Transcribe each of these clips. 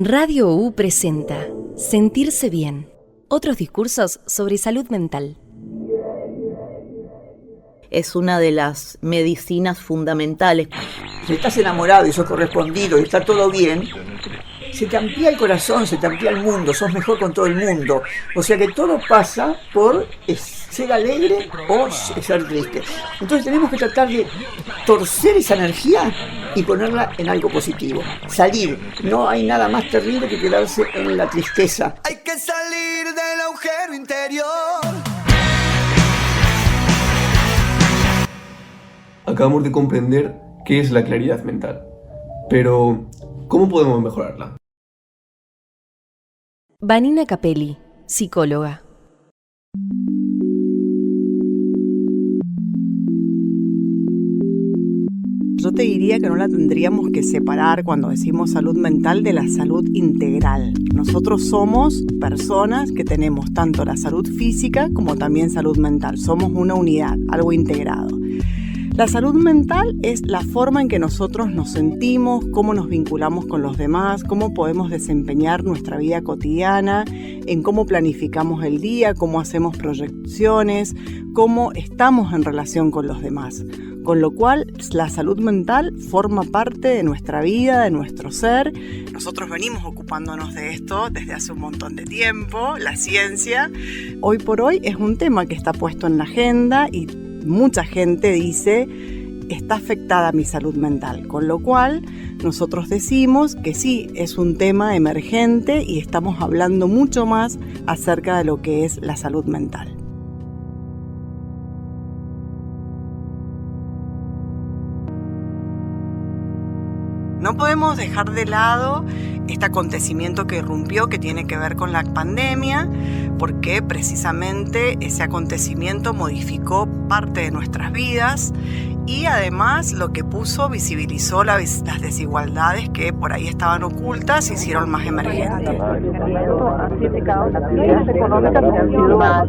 Radio U presenta Sentirse Bien. Otros discursos sobre salud mental. Es una de las medicinas fundamentales. Si estás enamorado y sos correspondido y está todo bien, se te amplía el corazón, se te amplía el mundo, sos mejor con todo el mundo. O sea que todo pasa por ser alegre o ser triste. Entonces tenemos que tratar de torcer esa energía y ponerla en algo positivo. Salir. No hay nada más terrible que quedarse en la tristeza. Hay que salir del agujero interior. Acabamos de comprender qué es la claridad mental. Pero, ¿cómo podemos mejorarla? Vanina Capelli, psicóloga. Yo te diría que no la tendríamos que separar cuando decimos salud mental de la salud integral. Nosotros somos personas que tenemos tanto la salud física como también salud mental. Somos una unidad, algo integrado. La salud mental es la forma en que nosotros nos sentimos, cómo nos vinculamos con los demás, cómo podemos desempeñar nuestra vida cotidiana, en cómo planificamos el día, cómo hacemos proyecciones, cómo estamos en relación con los demás. Con lo cual, la salud mental forma parte de nuestra vida, de nuestro ser. Nosotros venimos ocupándonos de esto desde hace un montón de tiempo, la ciencia. Hoy por hoy es un tema que está puesto en la agenda y mucha gente dice, está afectada mi salud mental, con lo cual nosotros decimos que sí, es un tema emergente y estamos hablando mucho más acerca de lo que es la salud mental. No podemos dejar de lado este acontecimiento que irrumpió, que tiene que ver con la pandemia, porque precisamente ese acontecimiento modificó parte de nuestras vidas y además lo que visibilizó las desigualdades que por ahí estaban ocultas y hicieron más emergentes.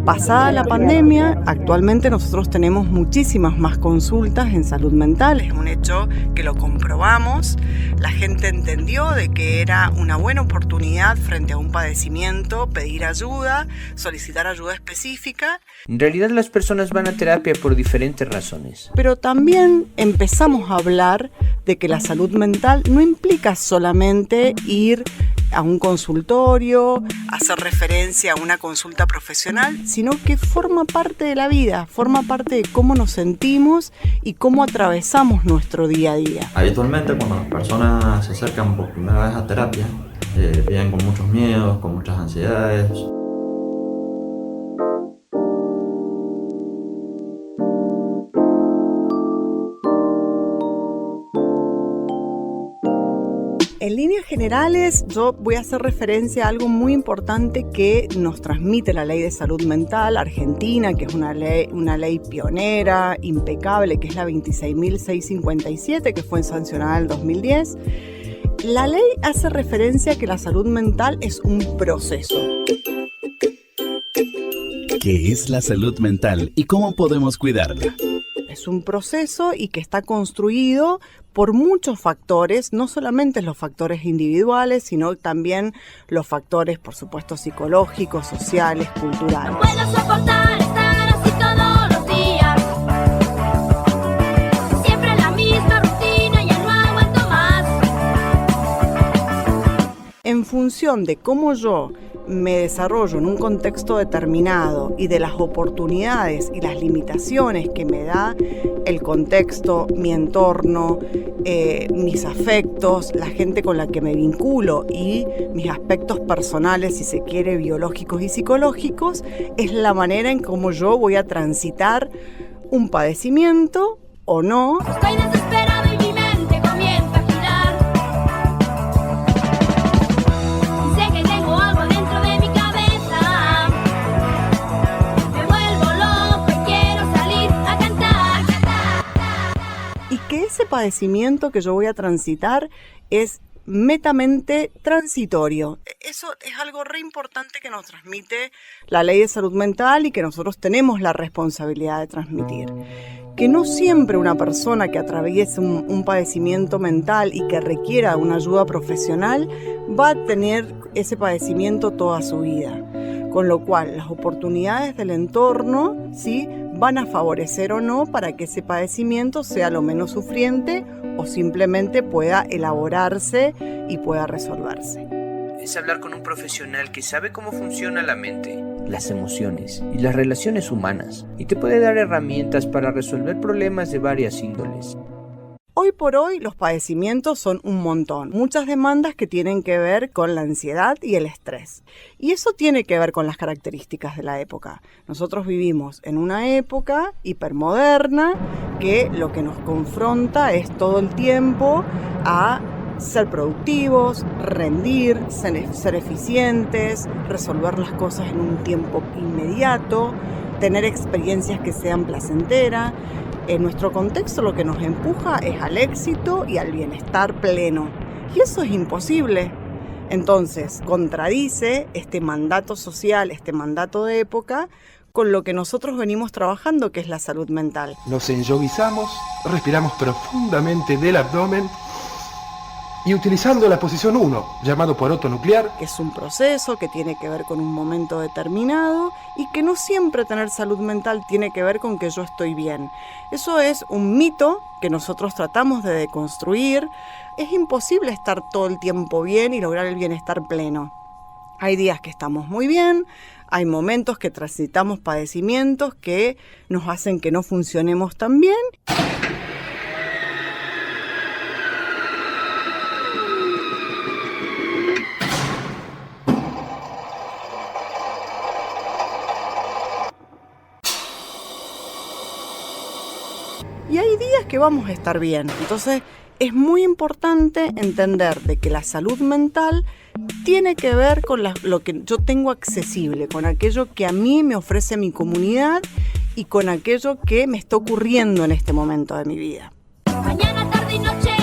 Pasada la pandemia, actualmente nosotros tenemos muchísimas más consultas en salud mental, es un hecho que lo comprobamos. La gente entendió de que era una buena oportunidad frente a un padecimiento pedir ayuda, solicitar ayuda específica. En realidad las personas van a terapia por diferentes razones. Pero también empezamos a hablar de que la salud mental no implica solamente ir a un consultorio, hacer referencia a una consulta profesional, sino que forma parte de la vida, forma parte de cómo nos sentimos y cómo atravesamos nuestro día a día. Habitualmente cuando las personas se acercan por primera vez a terapia, vienen con muchos miedos, con muchas ansiedades. En líneas generales, yo voy a hacer referencia a algo muy importante que nos transmite la Ley de Salud Mental Argentina, que es una ley pionera, impecable, que es la 26.657, que fue sancionada en el 2010. La ley hace referencia a que la salud mental es un proceso. ¿Qué es la salud mental y cómo podemos cuidarla? Es un proceso y que está construido por muchos factores, no solamente los factores individuales, sino también los factores, por supuesto, psicológicos, sociales, culturales. No puedo soportar estar así todos los días. Siempre la misma rutina, ya no aguanto más. En función de cómo yo me desarrollo en un contexto determinado y de las oportunidades y las limitaciones que me da el contexto, mi entorno, mis afectos, la gente con la que me vinculo y mis aspectos personales, si se quiere, biológicos y psicológicos, es la manera en cómo yo voy a transitar un padecimiento o no. Estoy desesperado y mi mente comienza a girar. Sé que tengo algo dentro de mi cabeza. Me vuelvo loco y quiero salir a cantar. Y que ese padecimiento que yo voy a transitar es netamente transitorio. Eso es algo re importante que nos transmite la Ley de Salud Mental y que nosotros tenemos la responsabilidad de transmitir. Que no siempre una persona que atraviese un padecimiento mental y que requiera una ayuda profesional va a tener ese padecimiento toda su vida. Con lo cual, las oportunidades del entorno, ¿sí?, van a favorecer o no para que ese padecimiento sea lo menos sufriente o simplemente pueda elaborarse y pueda resolverse. Es hablar con un profesional que sabe cómo funciona la mente, las emociones y las relaciones humanas, y te puede dar herramientas para resolver problemas de varias índoles. Hoy por hoy los padecimientos son un montón, muchas demandas que tienen que ver con la ansiedad y el estrés. Y eso tiene que ver con las características de la época. Nosotros vivimos en una época hipermoderna que lo que nos confronta es todo el tiempo a ser productivos, rendir, ser eficientes, resolver las cosas en un tiempo inmediato, tener experiencias que sean placenteras. En nuestro contexto lo que nos empuja es al éxito y al bienestar pleno. Y eso es imposible. Entonces, contradice este mandato social, este mandato de época, con lo que nosotros venimos trabajando, que es la salud mental. Nos enyoguizamos, respiramos profundamente del abdomen y utilizando la posición 1, llamado poroto nuclear. Es un proceso que tiene que ver con un momento determinado y que no siempre tener salud mental tiene que ver con que yo estoy bien. Eso es un mito que nosotros tratamos de deconstruir. Es imposible estar todo el tiempo bien y lograr el bienestar pleno. Hay días que estamos muy bien, hay momentos que transitamos padecimientos que nos hacen que no funcionemos tan bien. Y hay días que vamos a estar bien. Entonces es muy importante entender de que la salud mental tiene que ver con lo que yo tengo accesible, con aquello que a mí me ofrece mi comunidad y con aquello que me está ocurriendo en este momento de mi vida. Mañana, tarde y noche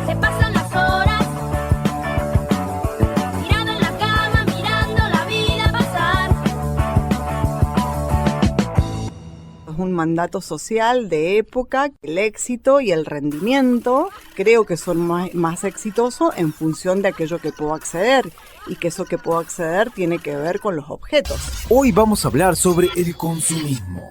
se pasan las horas, tirado en la cama mirando la vida pasar. Es un mandato social de época. El éxito y el rendimiento creo que son más exitosos en función de aquello que puedo acceder, y que eso que puedo acceder tiene que ver con los objetos. Hoy vamos a hablar sobre el consumismo.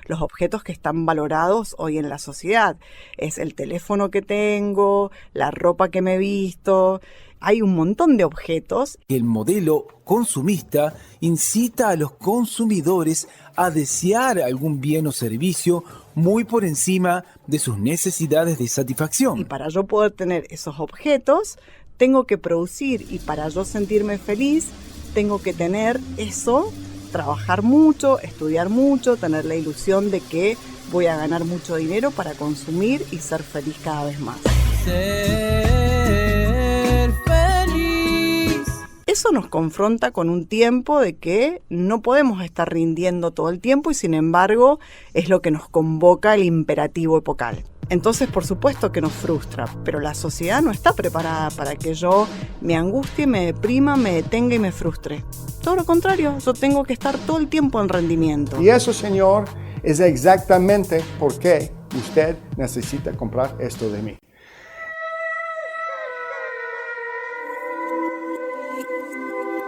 Los objetos que están valorados hoy en la sociedad. Es el teléfono que tengo, la ropa que me he visto. Hay un montón de objetos. El modelo consumista incita a los consumidores a desear algún bien o servicio muy por encima de sus necesidades de satisfacción. Y para yo poder tener esos objetos, tengo que producir, y para yo sentirme feliz, tengo que tener eso, trabajar mucho, estudiar mucho, tener la ilusión de que voy a ganar mucho dinero para consumir y ser feliz cada vez más. Ser feliz. Eso nos confronta con un tiempo de que no podemos estar rindiendo todo el tiempo y sin embargo es lo que nos convoca el imperativo epocal. Entonces, por supuesto que nos frustra, pero la sociedad no está preparada para que yo me angustie, me deprima, me detenga y me frustre. Todo lo contrario, yo tengo que estar todo el tiempo en rendimiento. Y eso, señor, es exactamente por qué usted necesita comprar esto de mí.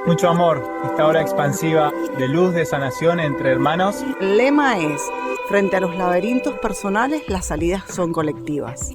Mucho amor, esta hora expansiva de luz, de sanación entre hermanos. El lema es: frente a los laberintos personales, las salidas son colectivas.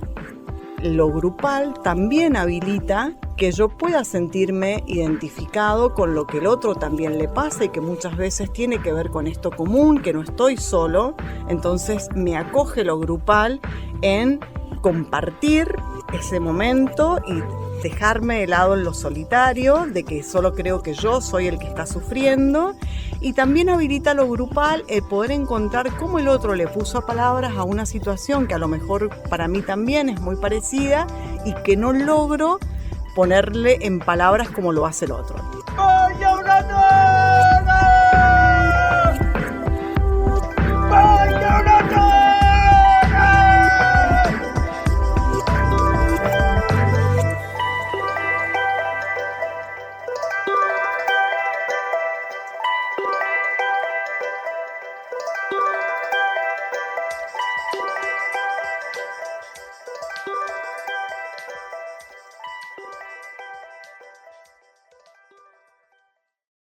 Lo grupal también habilita que yo pueda sentirme identificado con lo que el otro también le pasa y que muchas veces tiene que ver con esto común, que no estoy solo. Entonces me acoge lo grupal en compartir ese momento y dejarme de lado en lo solitario, de que solo creo que yo soy el que está sufriendo. Y también habilita lo grupal el poder encontrar cómo el otro le puso palabras a una situación que a lo mejor para mí también es muy parecida y que no logro ponerle en palabras como lo hace el otro. ¡Vaya una droga! ¡Vaya una droga!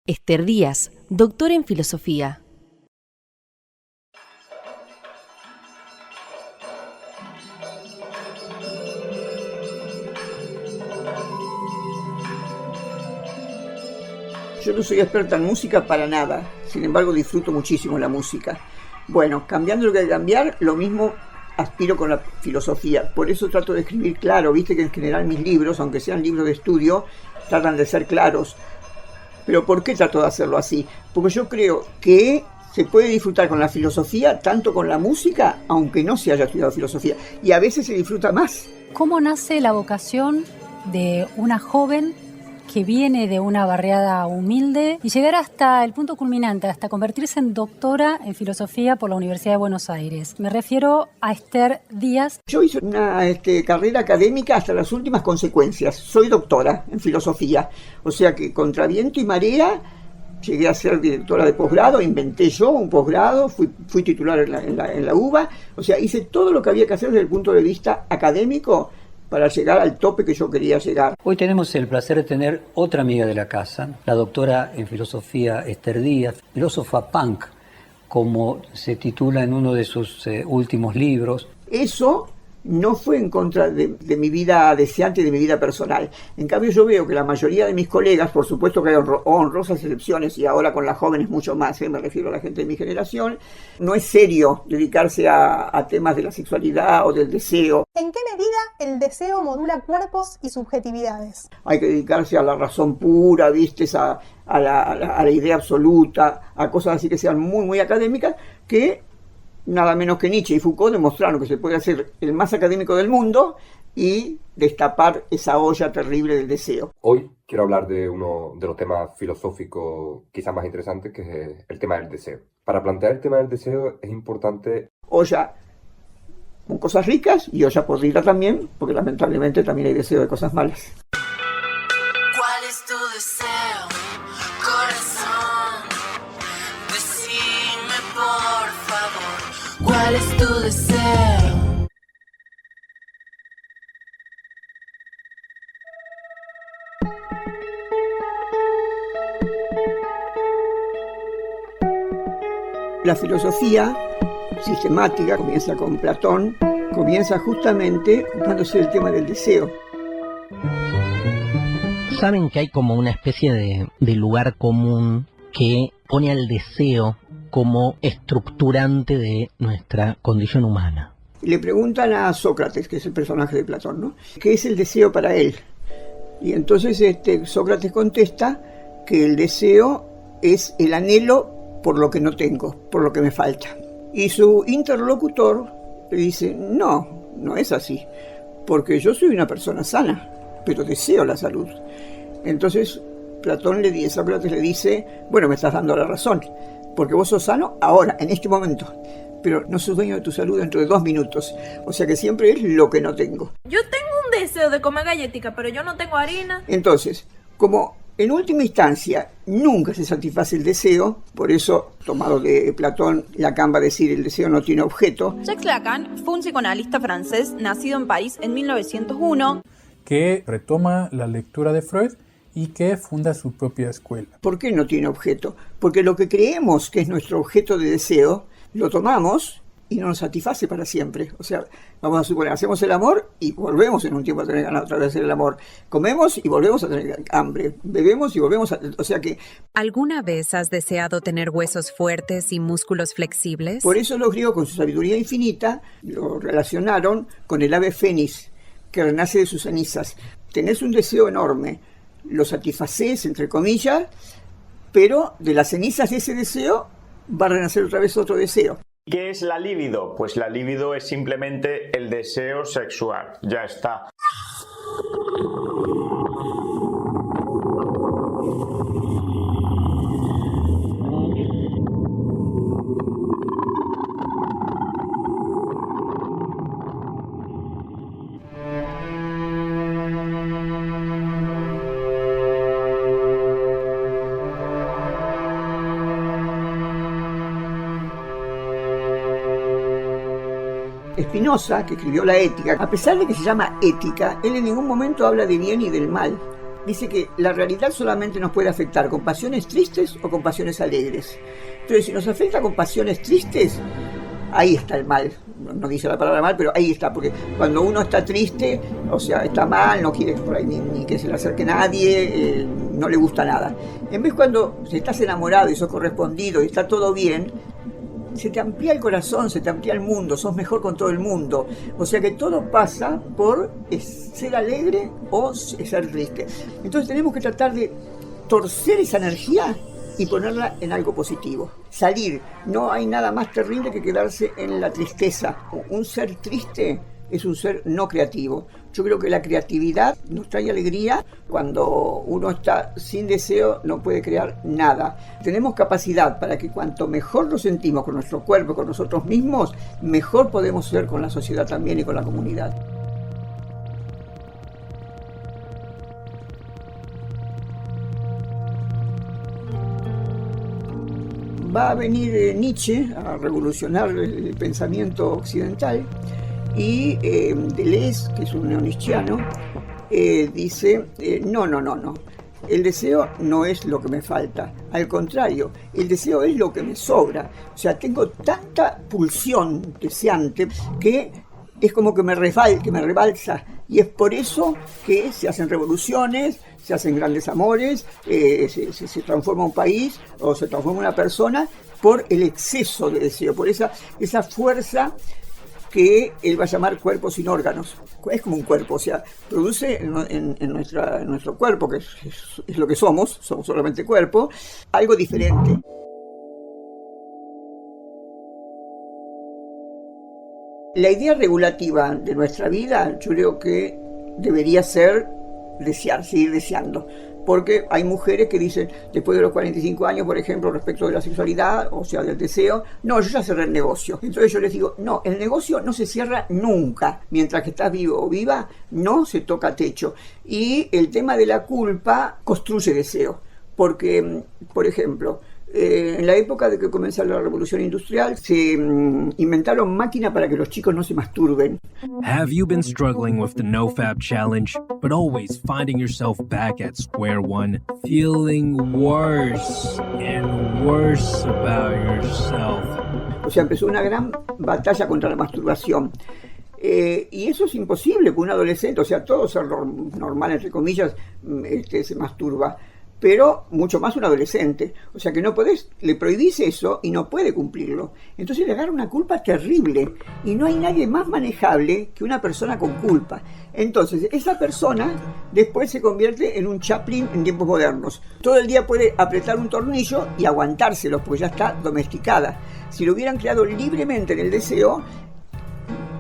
Esther Díaz, doctora en filosofía. Yo no soy experta en música para nada, sin embargo disfruto muchísimo la música. Bueno, cambiando lo que hay que cambiar, lo mismo aspiro con la filosofía. Por eso trato de escribir claro, viste que en general mis libros, aunque sean libros de estudio, tratan de ser claros. Pero ¿por qué trato de hacerlo así? Porque yo creo que se puede disfrutar con la filosofía, tanto con la música, aunque no se haya estudiado filosofía. Y a veces se disfruta más. ¿Cómo nace la vocación de una joven que viene de una barriada humilde y llegar hasta el punto culminante, hasta convertirse en doctora en filosofía por la Universidad de Buenos Aires? Me refiero a Esther Díaz. Yo hice una carrera académica hasta las últimas consecuencias. Soy doctora en filosofía, o sea que contra viento y marea llegué a ser directora de posgrado, inventé yo un posgrado, fui titular en la UBA, o sea, hice todo lo que había que hacer desde el punto de vista académico para llegar al tope que yo quería llegar. Hoy tenemos el placer de tener otra amiga de la casa, la doctora en filosofía Esther Díaz, filósofa punk, como se titula en uno de sus últimos libros. Eso no fue en contra de mi vida deseante y de mi vida personal. En cambio yo veo que la mayoría de mis colegas, por supuesto que hay honrosas excepciones, y ahora con las jóvenes mucho más, me refiero a la gente de mi generación, no es serio dedicarse a temas de la sexualidad o del deseo. ¿En qué medida el deseo modula cuerpos y subjetividades? Hay que dedicarse a la razón pura, ¿viste? A la idea absoluta, a cosas así que sean muy, muy académicas, que nada menos que Nietzsche y Foucault demostraron que se puede hacer el más académico del mundo y destapar esa olla terrible del deseo. Hoy quiero hablar de uno de los temas filosóficos quizás más interesantes, que es el tema del deseo. Para plantear el tema del deseo es importante... Olla con cosas ricas y olla podrida también, porque lamentablemente también hay deseo de cosas malas. ¿Cuál es tu deseo, corazón? Decime por favor, ¿cuál es tu deseo? La filosofía sistemática comienza con Platón, comienza justamente ocupándose del tema del deseo. Saben que hay como una especie de lugar común que pone al deseo como estructurante de nuestra condición humana. Le preguntan a Sócrates, que es el personaje de Platón, ¿no?, ¿qué es el deseo para él? Y entonces Sócrates contesta que el deseo es el anhelo por lo que no tengo, por lo que me falta. Y su interlocutor le dice, no es así, porque yo soy una persona sana, pero deseo la salud. Entonces Sócrates le dice, bueno, me estás dando la razón, porque vos sos sano ahora, en este momento, pero no sos dueño de tu salud dentro de 2 minutos. O sea que siempre es lo que no tengo. Yo tengo un deseo de comer galletica, pero yo no tengo harina. Entonces, como en última instancia nunca se satisface el deseo, por eso, tomado de Platón, Lacan va a decir el deseo no tiene objeto. Jacques Lacan fue un psicoanalista francés nacido en París en 1901. Que retoma la lectura de Freud y que funda su propia escuela. ¿Por qué no tiene objeto? Porque lo que creemos que es nuestro objeto de deseo, lo tomamos y no nos satisface para siempre. O sea, vamos a suponer, hacemos el amor y volvemos en un tiempo a tener ganas otra vez de hacer el amor. Comemos y volvemos a tener hambre. Bebemos y volvemos a... O sea que... ¿Alguna vez has deseado tener huesos fuertes y músculos flexibles? Por eso los griegos, con su sabiduría infinita, lo relacionaron con el ave fénix, que renace de sus cenizas. Tenés un deseo enorme, lo satisfacés, entre comillas, pero de las cenizas de ese deseo va a renacer otra vez otro deseo. ¿Qué es la libido? Pues la libido es simplemente el deseo sexual. Ya está. Spinoza, que escribió la Ética, a pesar de que se llama ética, él en ningún momento habla de bien y del mal. dice que la realidad solamente nos puede afectar con pasiones tristes o con pasiones alegres. Entonces, si nos afecta con pasiones tristes, ahí está el mal. No dice la palabra mal, pero ahí está, porque cuando uno está triste, o sea, está mal, no quiere por ahí ni que se le acerque nadie, no le gusta nada. En vez, cuando estás enamorado y sos correspondido y está todo bien, se te amplía el corazón, se te amplía el mundo, sos mejor con todo el mundo. O sea que todo pasa por ser alegre o ser triste. Entonces tenemos que tratar de torcer esa energía y ponerla en algo positivo. Salir. No hay nada más terrible que quedarse en la tristeza. Un ser triste es un ser no creativo. Yo creo que la creatividad nos trae alegría. Cuando uno está sin deseo no puede crear nada. Tenemos capacidad para que cuanto mejor lo sentimos con nuestro cuerpo, con nosotros mismos, mejor podemos ser con la sociedad también y con la comunidad. Va a venir Nietzsche a revolucionar el pensamiento occidental y Deleuze, que es un neonietzscheano, dice, no. El deseo no es lo que me falta, al contrario, el deseo es lo que me sobra. O sea, tengo tanta pulsión deseante que es como que me rebalsa, y es por eso que se hacen revoluciones, se hacen grandes amores, se transforma un país o se transforma una persona por el exceso de deseo, por esa fuerza que él va a llamar cuerpo sin órganos. Es como un cuerpo, o sea, produce en nuestro cuerpo, que es lo que somos solamente cuerpo, algo diferente. La idea regulativa de nuestra vida, yo creo que debería ser desear, seguir deseando. Porque hay mujeres que dicen, después de los 45 años, por ejemplo, respecto de la sexualidad, o sea, del deseo, no, yo ya cerré el negocio. Entonces yo les digo, no, el negocio no se cierra nunca. Mientras que estás vivo o viva, no se toca techo. Y el tema de la culpa construye deseo. Porque, por ejemplo, en la época de que comenzó la revolución industrial, se inventaron máquinas para que los chicos no se masturben. Have you been struggling with the NoFap challenge, but always finding yourself back at square one, feeling worse and worse about yourself? O sea, empezó una gran batalla contra la masturbación. Y eso es imposible, porque un adolescente, o sea, todo ser normal, entre comillas, se masturba. Pero mucho más un adolescente. O sea que no podés, le prohibís eso y no puede cumplirlo. Entonces le agarra una culpa terrible. Y no hay nadie más manejable que una persona con culpa. Entonces esa persona después se convierte en un Chaplin en tiempos modernos. Todo el día puede apretar un tornillo y aguantárselo, porque ya está domesticada. Si lo hubieran creado libremente en el deseo,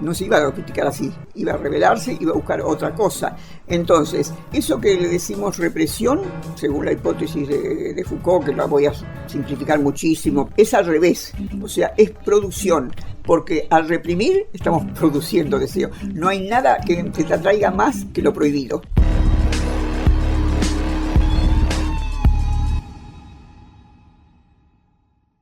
no se iba a criticar así, iba a rebelarse, iba a buscar otra cosa. Entonces, eso que le decimos represión, según la hipótesis de Foucault, que la voy a simplificar muchísimo, es al revés, o sea, es producción, porque al reprimir estamos produciendo deseo. No hay nada que te atraiga más que lo prohibido.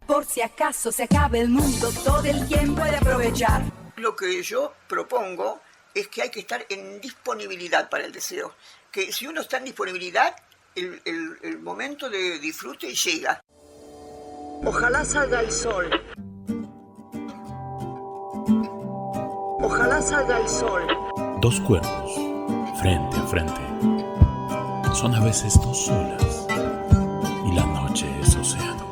Por si acaso se acabe el mundo, todo el tiempo de aprovechar. Lo que yo propongo es que hay que estar en disponibilidad para el deseo. Que si uno está en disponibilidad, el momento de disfrute llega. Ojalá salga el sol. Ojalá salga el sol. Dos cuerpos, frente a frente. Son a veces dos olas. Y la noche es océano.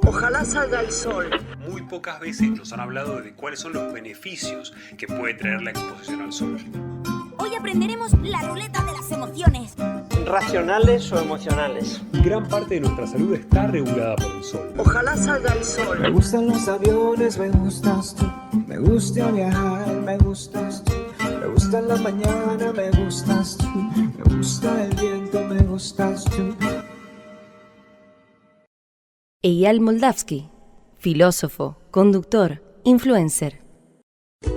Ojalá salga el sol. Muy pocas veces nos han hablado de cuáles son los beneficios que puede traer la exposición al sol. Hoy aprenderemos la ruleta de las emociones. ¿Racionales o emocionales? Gran parte de nuestra salud está regulada por el sol. Ojalá salga el sol. Me gustan los aviones, me gustas tú. Me gusta viajar, me gustas tú. Me gusta la mañana, me gustas tú. Me gusta el viento, me gustas tú. Eyal Moldavsky, filósofo, conductor, influencer.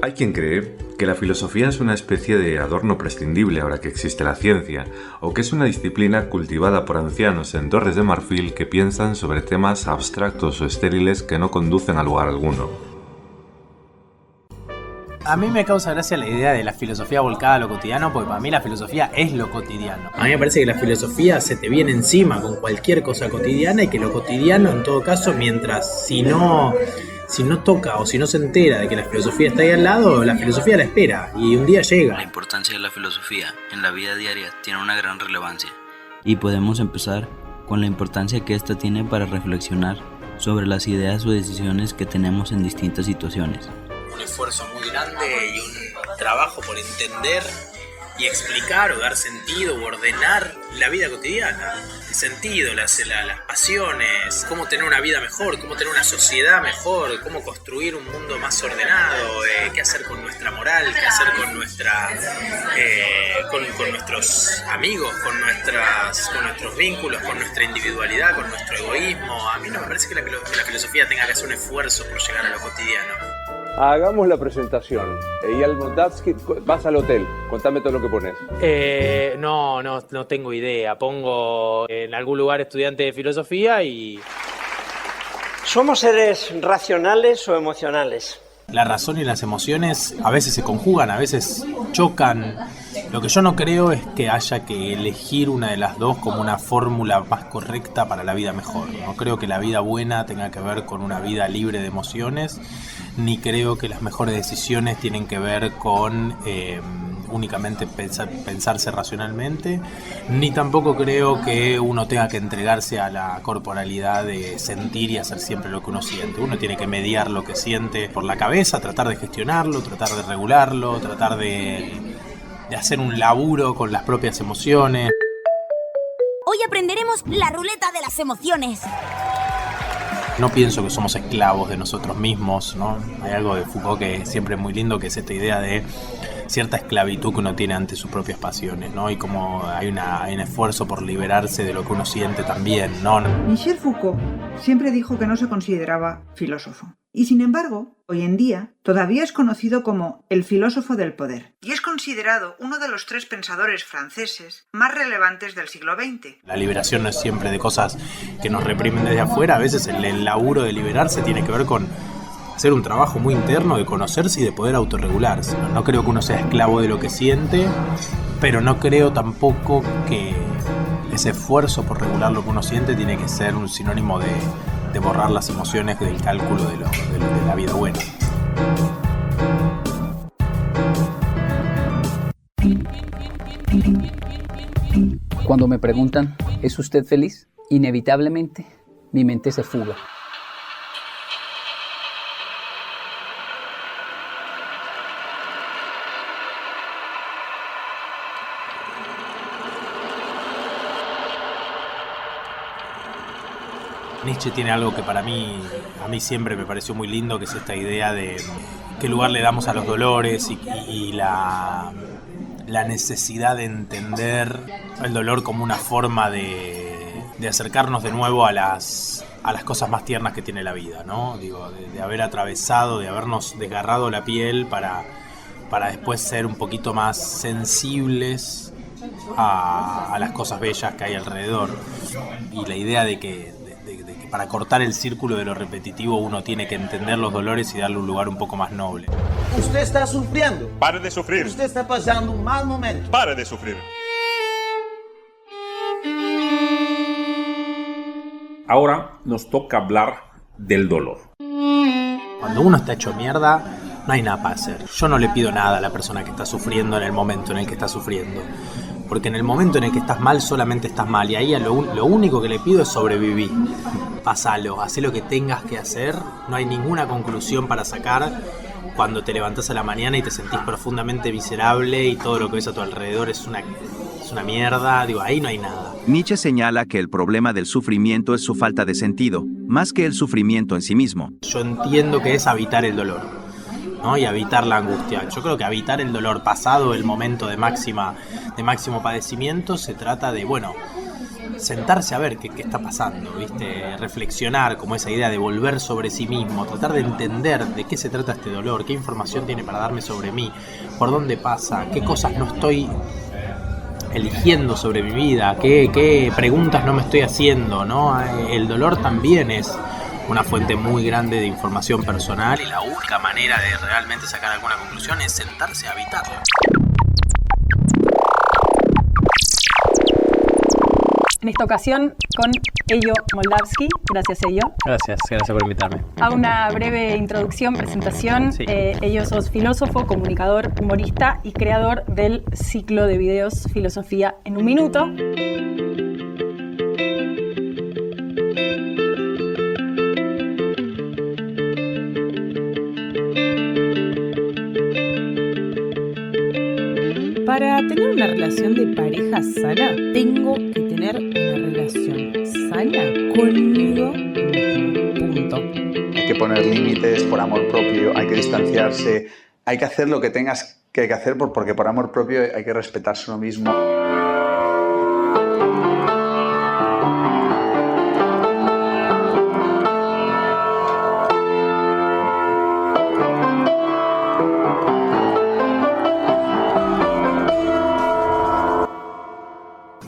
Hay quien cree que la filosofía es una especie de adorno prescindible ahora que existe la ciencia, o que es una disciplina cultivada por ancianos en Torres de Marfil que piensan sobre temas abstractos o estériles que no conducen a lugar alguno. A mí me causa gracia la idea de la filosofía volcada a lo cotidiano, porque para mí la filosofía es lo cotidiano. A mí me parece que la filosofía se te viene encima con cualquier cosa cotidiana y que lo cotidiano, en todo caso, mientras si no toca o si no se entera de que la filosofía está ahí al lado, la filosofía la espera y un día llega. La importancia de la filosofía en la vida diaria tiene una gran relevancia y podemos empezar con la importancia que ésta tiene para reflexionar sobre las ideas o decisiones que tenemos en distintas situaciones. Un esfuerzo muy grande y un trabajo por entender y explicar o dar sentido o ordenar la vida cotidiana. El sentido, las pasiones, cómo tener una vida mejor, cómo tener una sociedad mejor, cómo construir un mundo más ordenado, qué hacer con nuestra moral, qué hacer con con nuestros amigos, con nuestros vínculos, con nuestra individualidad, con nuestro egoísmo. A mí no me parece que la filosofía tenga que hacer un esfuerzo por llegar a lo cotidiano. Hagamos la presentación. Eyal Moldatsky, vas al hotel. Contame todo lo que pones. No tengo idea. Pongo en algún lugar estudiante de filosofía y... ¿Somos seres racionales o emocionales? La razón y las emociones a veces se conjugan, a veces chocan. Lo que yo no creo es que haya que elegir una de las dos como una fórmula más correcta para la vida mejor. No creo que la vida buena tenga que ver con una vida libre de emociones, ni creo que las mejores decisiones tienen que ver con únicamente pensarse racionalmente, ni tampoco creo que uno tenga que entregarse a la corporalidad de sentir y hacer siempre lo que uno siente. Uno tiene que mediar lo que siente por la cabeza, tratar de gestionarlo, tratar de regularlo, tratar de hacer un laburo con las propias emociones. Hoy aprenderemos la ruleta de las emociones. No pienso que somos esclavos de nosotros mismos, ¿no? Hay algo de Foucault que siempre es muy lindo, que es esta idea de cierta esclavitud que uno tiene ante sus propias pasiones, ¿no? Y como hay un esfuerzo por liberarse de lo que uno siente también, ¿no? Michel Foucault siempre dijo que no se consideraba filósofo. Y sin embargo, hoy en día, todavía es conocido como el filósofo del poder. Y es considerado uno de los 3 pensadores franceses más relevantes del siglo XX. La liberación no es siempre de cosas que nos reprimen desde afuera. A veces el laburo de liberarse tiene que ver con hacer un trabajo muy interno de conocerse y de poder autorregularse. No creo que uno sea esclavo de lo que siente, pero no creo tampoco que ese esfuerzo por regular lo que uno siente tiene que ser un sinónimo de borrar las emociones del cálculo de la vida buena. Cuando me preguntan, ¿es usted feliz? Inevitablemente, mi mente se fuga. Nietzsche tiene algo que a mí siempre me pareció muy lindo, que es esta idea de qué lugar le damos a los dolores y la necesidad de entender el dolor como una forma de acercarnos de nuevo a las cosas más tiernas que tiene la vida, ¿no? Digo, de haber atravesado, de habernos desgarrado la piel para después ser un poquito más sensibles a las cosas bellas que hay alrededor. Y la idea de que para cortar el círculo de lo repetitivo uno tiene que entender los dolores y darle un lugar un poco más noble. Usted está sufriendo. Pare de sufrir. Usted está pasando un mal momento. Pare de sufrir. Ahora nos toca hablar del dolor. Cuando uno está hecho mierda, no hay nada para hacer. Yo no le pido nada a la persona que está sufriendo en el momento en el que está sufriendo. Porque en el momento en el que estás mal, solamente estás mal. Y ahí lo único que le pido es sobrevivir. Pasalo, hacé lo que tengas que hacer. No hay ninguna conclusión para sacar cuando te levantás a la mañana y te sentís profundamente miserable y todo lo que ves a tu alrededor es una mierda. Digo, ahí no hay nada. Nietzsche señala que el problema del sufrimiento es su falta de sentido, más que el sufrimiento en sí mismo. Yo entiendo que es habitar el dolor, ¿no? Y habitar la angustia. Yo creo que habitar el dolor pasado el momento de máximo padecimiento se trata de, sentarse a ver qué está pasando, ¿viste? Reflexionar, como esa idea de volver sobre sí mismo, tratar de entender de qué se trata este dolor, qué información tiene para darme sobre mí, por dónde pasa, qué cosas no estoy eligiendo sobre mi vida, qué preguntas no me estoy haciendo, ¿no? El dolor también es una fuente muy grande de información personal y la única manera de realmente sacar alguna conclusión es sentarse a habitarlo. En esta ocasión con Ello Moldavsky. Gracias, Ello. Gracias por invitarme. A una breve introducción, presentación. Sí. Ello sos filósofo, comunicador, humorista y creador del ciclo de videos Filosofía en un Minuto. Para tener una relación de pareja sana, tengo que tener una relación sana conmigo mismo. Punto. Hay que poner límites por amor propio, hay que distanciarse, hay que hacer lo que tengas que hacer porque por amor propio hay que respetarse uno mismo.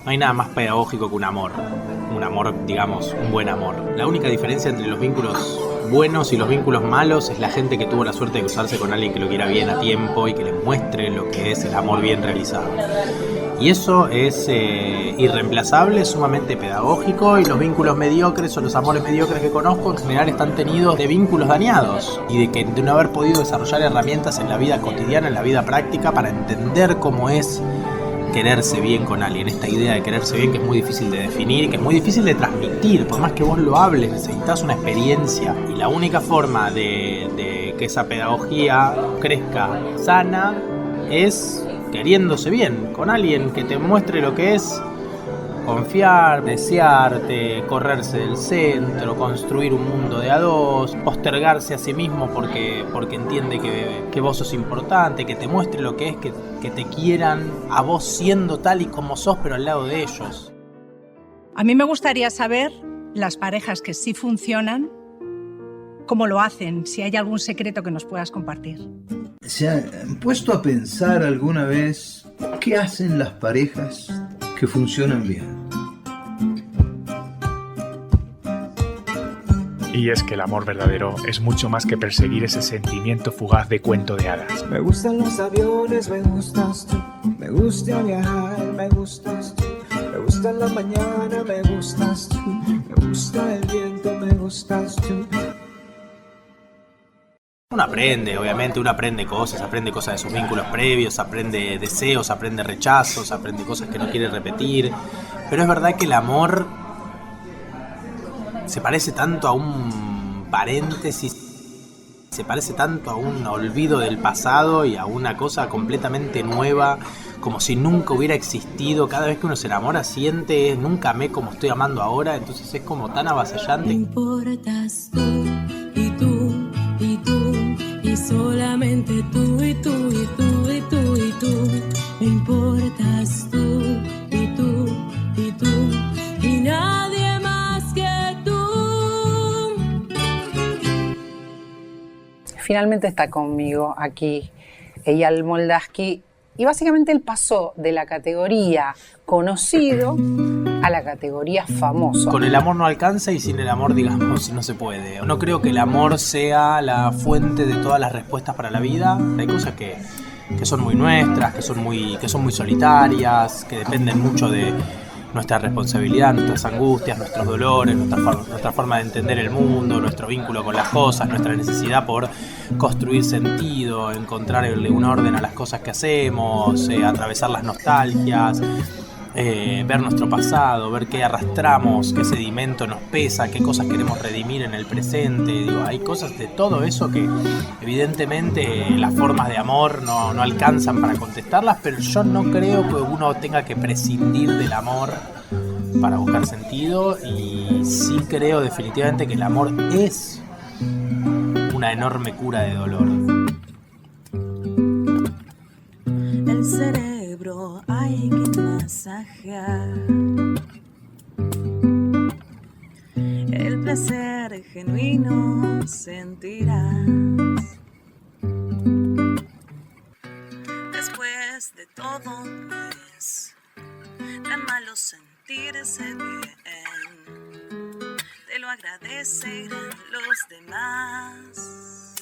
No hay nada más pedagógico que un amor, digamos, un buen amor. La única diferencia entre los vínculos buenos y los vínculos malos es la gente que tuvo la suerte de cruzarse con alguien que lo quiera bien a tiempo y que le muestre lo que es el amor bien realizado. Y eso es irreemplazable, sumamente pedagógico, y los vínculos mediocres o los amores mediocres que conozco en general están tenidos de vínculos dañados y de no haber podido desarrollar herramientas en la vida cotidiana, en la vida práctica, para entender cómo es quererse bien con alguien. Esta idea de quererse bien que es muy difícil de definir, que es muy difícil de transmitir, por más que vos lo hables, necesitas una experiencia, y la única forma de que esa pedagogía crezca sana es queriéndose bien con alguien que te muestre lo que es confiar, desearte, correrse del centro, construir un mundo de a dos, postergarse a sí mismo porque entiende que vos sos importante, que te muestre lo que es, que te quieran a vos siendo tal y como sos, pero al lado de ellos. A mí me gustaría saber, las parejas que sí funcionan, cómo lo hacen, si hay algún secreto que nos puedas compartir. ¿Se han puesto a pensar alguna vez qué hacen las parejas que funcionan bien? Y es que el amor verdadero es mucho más que perseguir ese sentimiento fugaz de cuento de hadas. Me gustan los aviones, me gustas tú. Me gusta viajar, me gustas tú. Me gusta la mañana, me gustas tú. Me gusta el viento, me gustas tú. Uno aprende, obviamente, uno aprende cosas de sus vínculos previos, aprende deseos, aprende rechazos, aprende cosas que no quiere repetir. Pero es verdad que el amor se parece tanto a un paréntesis, se parece tanto a un olvido del pasado y a una cosa completamente nueva, como si nunca hubiera existido. Cada vez que uno se enamora siente, nunca amé como estoy amando ahora, entonces es como tan avasallante. Me importas tú y tú y tú y solamente tú y tú y tú y tú y tú. Me importas tú y tú y tú y nadie más que tú. Finalmente está conmigo aquí Eyal Moldavsky, y básicamente él pasó de la categoría conocido a la categoría famoso. Con el amor no alcanza y sin el amor, digamos, no se puede. No creo que el amor sea la fuente de todas las respuestas para la vida. Hay cosas que son muy nuestras, que son muy solitarias, que dependen mucho de nuestra responsabilidad, nuestras angustias, nuestros dolores, nuestra forma de entender el mundo, nuestro vínculo con las cosas, nuestra necesidad por construir sentido, encontrarle un orden a las cosas que hacemos, atravesar las nostalgias, ver nuestro pasado, ver qué arrastramos, qué sedimento nos pesa, qué cosas queremos redimir en el presente. Digo, hay cosas de todo eso que evidentemente las formas de amor no alcanzan para contestarlas, pero yo no creo que uno tenga que prescindir del amor para buscar sentido, y sí creo definitivamente que el amor es una enorme cura de dolor. El cerebro hay que masajear. El placer genuino sentirás. Después de todo no es tan malo sentirse bien. Te lo agradecen los demás.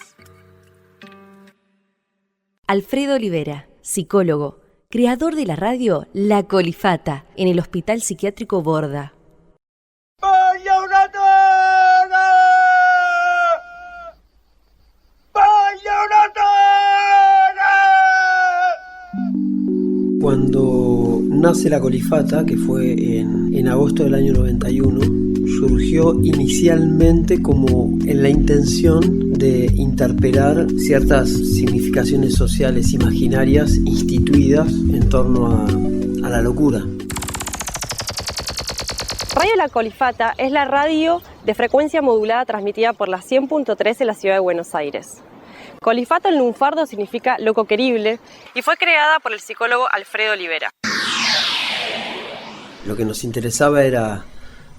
Alfredo Olivera, psicólogo, creador de la radio La Colifata, en el Hospital Psiquiátrico Borda. ¡Vaya una tona! ¡Vaya una tona! Cuando nace La Colifata, que fue en agosto del año 91, surgió inicialmente como en la intención de interpelar ciertas significaciones sociales imaginarias instituidas en torno a la locura. Radio La Colifata es la radio de frecuencia modulada transmitida por la 100.3 en la ciudad de Buenos Aires. Colifato en lunfardo significa loco querible y fue creada por el psicólogo Alfredo Olivera. Lo que nos interesaba era,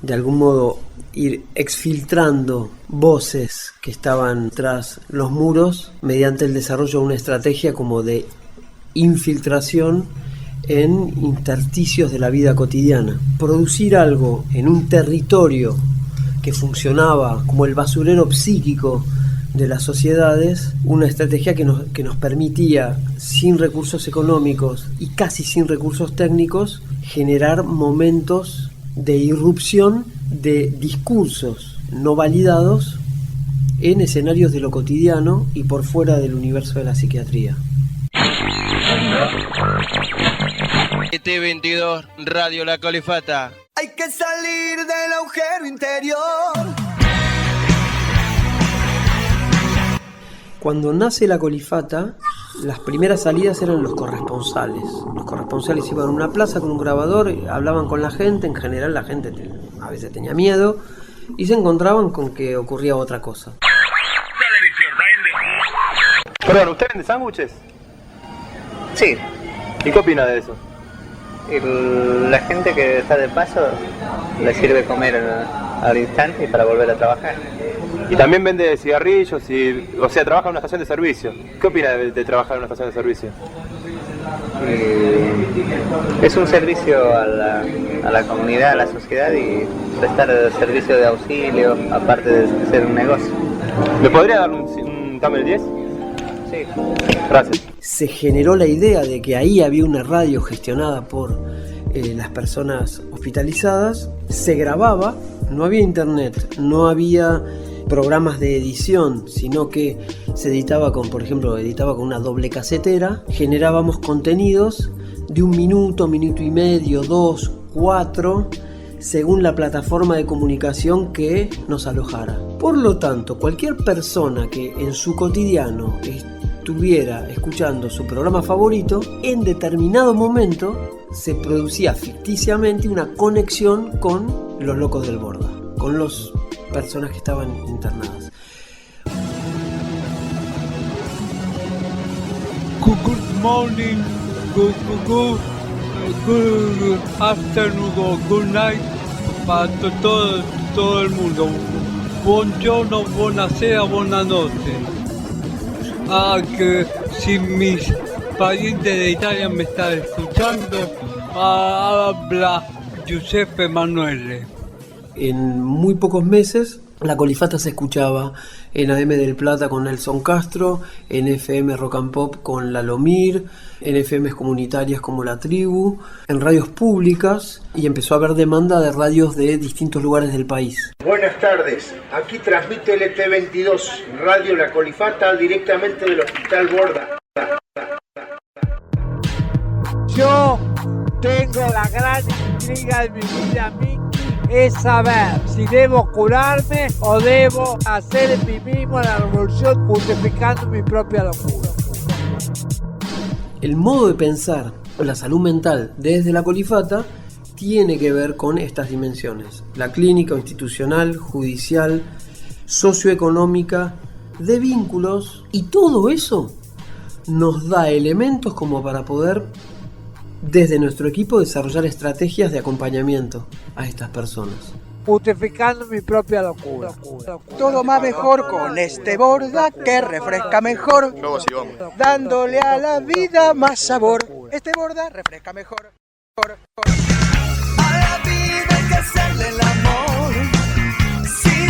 de algún modo, ir exfiltrando voces que estaban tras los muros mediante el desarrollo de una estrategia como de infiltración en intersticios de la vida cotidiana. Producir algo en un territorio que funcionaba como el basurero psíquico de las sociedades, una estrategia que nos permitía, sin recursos económicos y casi sin recursos técnicos, generar momentos de irrupción de discursos no validados en escenarios de lo cotidiano y por fuera del universo de la psiquiatría. ET22, Radio La Colifata. Hay que salir del agujero interior. Cuando nace La Colifata, las primeras salidas eran los corresponsales. Los corresponsales iban a una plaza con un grabador, hablaban con la gente, en general la gente a veces tenía miedo y se encontraban con que ocurría otra cosa. Perdón, ¿usted vende sándwiches? Sí. ¿Y qué opina de eso? La gente que está de paso le sirve comer al instante y para volver a trabajar. Y también vende cigarrillos, o sea, trabaja en una estación de servicio. ¿Qué opina de trabajar en una estación de servicio? Es un servicio a la comunidad, a la sociedad y prestar servicio de auxilio, aparte de ser un negocio. ¿Me podría dar un cambio del 10? Sí. Gracias. Se generó la idea de que ahí había una radio gestionada por las personas hospitalizadas, se grababa, no había internet, no había programas de edición, sino que se editaba con una doble casetera, generábamos contenidos de 1 minuto, minuto y medio, 2, 4, según la plataforma de comunicación que nos alojara. Por lo tanto, cualquier persona que en su cotidiano estuviera escuchando su programa favorito, en determinado momento se producía ficticiamente una conexión con los locos del Borda, con las personas que estaban internadas. Good morning, good afternoon, good night para todo el mundo. Buongiorno, buonasera, buonanotte. Que si mis parientes de Italia me están escuchando, habla Giuseppe Emanuele. En muy pocos meses, La Colifata se escuchaba en AM del Plata con Nelson Castro, en FM Rock and Pop con Lalomir, en FMs comunitarias como La Tribu, en radios públicas, y empezó a haber demanda de radios de distintos lugares del país. Buenas tardes, aquí transmite el ET22, Radio La Colifata, directamente del Hospital Borda. Yo tengo la gran intriga de mi vida, Miki, es saber si debo curarme o debo hacer en mí mismo la revolución justificando mi propia locura. El modo de pensar la salud mental desde La Colifata tiene que ver con estas dimensiones: la clínica, institucional, judicial, socioeconómica, de vínculos, y todo eso nos da elementos como para poder, desde nuestro equipo, desarrollar estrategias de acompañamiento a estas personas. Justificando mi propia locura. Todo más mejor con este Borda que refresca mejor, dándole a la vida más sabor. Este Borda refresca mejor. A la vida hay que hacerle el amor, sin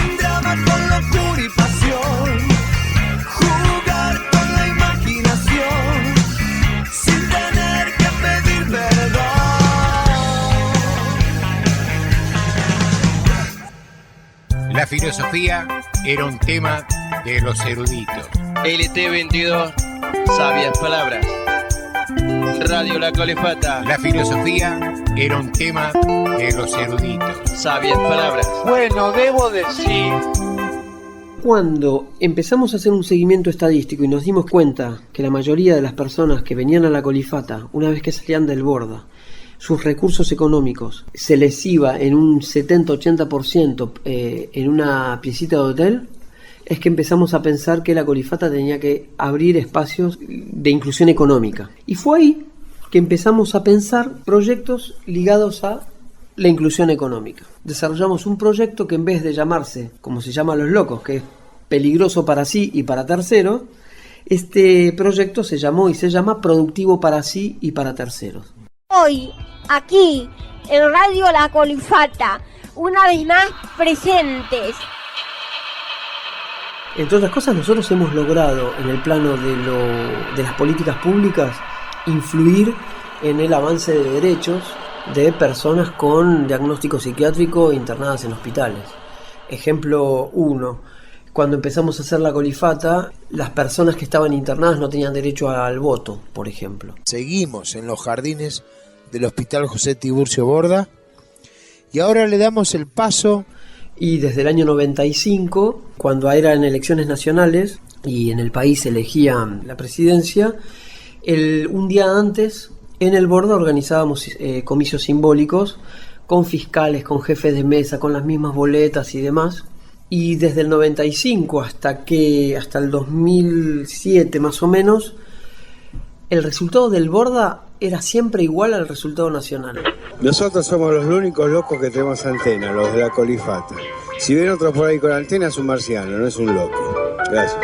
La filosofía era un tema de los eruditos. LT22, sabias palabras. Radio La Colifata. La filosofía era un tema de los eruditos. Sabias palabras. Bueno, debo decir... Cuando empezamos a hacer un seguimiento estadístico y nos dimos cuenta que la mayoría de las personas que venían a la Colifata, una vez que salían del Borda, sus recursos económicos se les iba en un 70-80% en una piecita de hotel, es que empezamos a pensar que la Colifata tenía que abrir espacios de inclusión económica. Y fue ahí que empezamos a pensar proyectos ligados a la inclusión económica. Desarrollamos un proyecto que en vez de llamarse, como se llama a los locos, que es peligroso para sí y para terceros, este proyecto se llamó y se llama Productivo para sí y para terceros. Hoy, aquí, en Radio La Colifata, una vez más presentes. Entre otras cosas, nosotros hemos logrado, en el plano de las políticas públicas, influir en el avance de derechos de personas con diagnóstico psiquiátrico internadas en hospitales. Ejemplo 1, cuando empezamos a hacer la Colifata, las personas que estaban internadas no tenían derecho al voto, por ejemplo. Seguimos en los jardines del Hospital José Tiburcio Borda y ahora le damos el paso. Y desde el año 95, cuando eran elecciones nacionales y en el país elegían la presidencia, un día antes en el Borda organizábamos comicios simbólicos con fiscales, con jefes de mesa, con las mismas boletas y demás. Y desde el 95 hasta el 2007 más o menos, el resultado del Borda era siempre igual al resultado nacional. Nosotros somos los únicos locos que tenemos antena, los de la Colifata. Si ven otro por ahí con antena es un marciano, no es un loco. Gracias.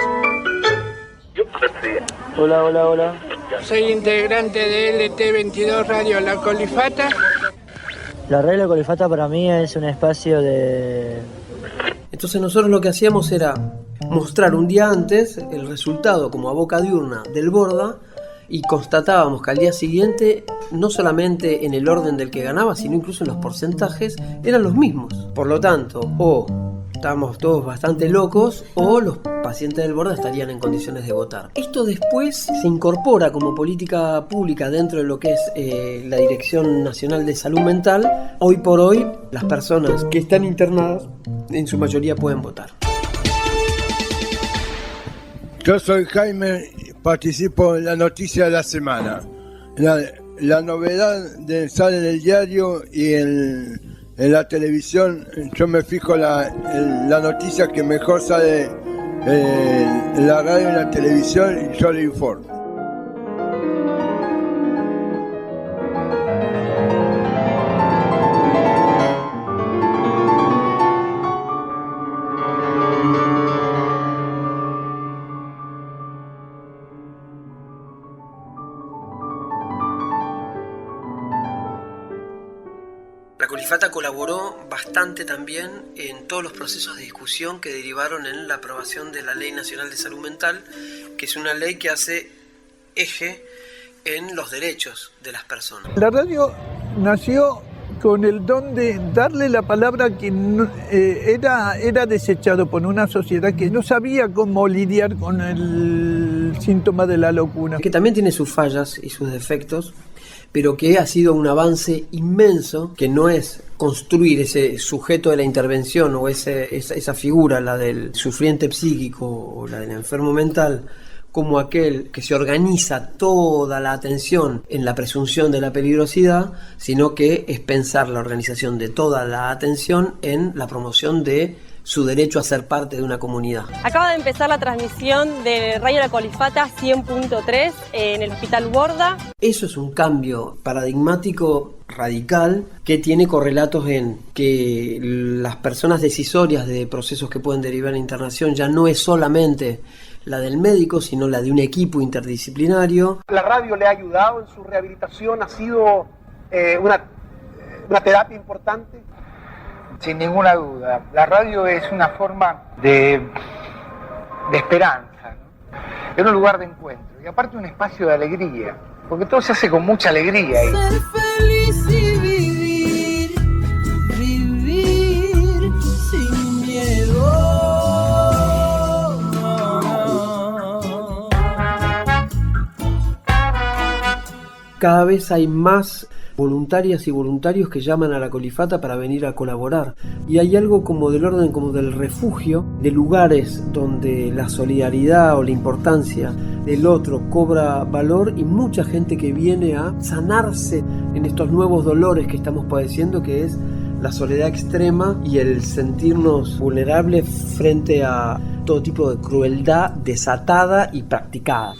Hola. Soy integrante de LT22 Radio La Colifata. La Radio La Colifata para mí es un espacio de... Entonces nosotros lo que hacíamos era mostrar un día antes el resultado como a boca de urna del Borda y constatábamos que al día siguiente, no solamente en el orden del que ganaba, sino incluso en los porcentajes, eran los mismos. Por lo tanto, o estábamos todos bastante locos o los pacientes del Borda estarían en condiciones de votar. Esto después se incorpora como política pública dentro de lo que es la Dirección Nacional de Salud Mental. Hoy por hoy, las personas que están internadas en su mayoría pueden votar. Yo soy Jaime, participo en la noticia de la semana. La novedad sale en el diario y en la televisión. Yo me fijo la noticia que mejor sale en la radio y en la televisión y yo le informo. La Colifata colaboró bastante también en todos los procesos de discusión que derivaron en la aprobación de la Ley Nacional de Salud Mental, que es una ley que hace eje en los derechos de las personas. La radio nació con el don de darle la palabra a quien era desechado por una sociedad que no sabía cómo lidiar con el síntoma de la locura. Que también tiene sus fallas y sus defectos, pero que ha sido un avance inmenso, que no es construir ese sujeto de la intervención o esa figura, la del sufriente psíquico o la del enfermo mental, como aquel que se organiza toda la atención en la presunción de la peligrosidad, sino que es pensar la organización de toda la atención en la promoción de su derecho a ser parte de una comunidad. Acaba de empezar la transmisión de Radio La Colifata 100.3 en el Hospital Borda. Eso es un cambio paradigmático radical que tiene correlatos en que las personas decisorias de procesos que pueden derivar en internación ya no es solamente la del médico, sino la de un equipo interdisciplinario. La radio le ha ayudado en su rehabilitación, ha sido una terapia importante. Sin ninguna duda, la radio es una forma de esperanza, ¿no? Es un lugar de encuentro y aparte un espacio de alegría, porque todo se hace con mucha alegría ahí. Ser feliz y vivir sin miedo. cada vez hay más voluntarias y voluntarios que llaman a la Colifata para venir a colaborar. Y hay algo como del orden como del refugio, de lugares donde la solidaridad o la importancia del otro cobra valor, y mucha gente que viene a sanarse en estos nuevos dolores que estamos padeciendo, que es la soledad extrema y el sentirnos vulnerables frente a todo tipo de crueldad desatada y practicada.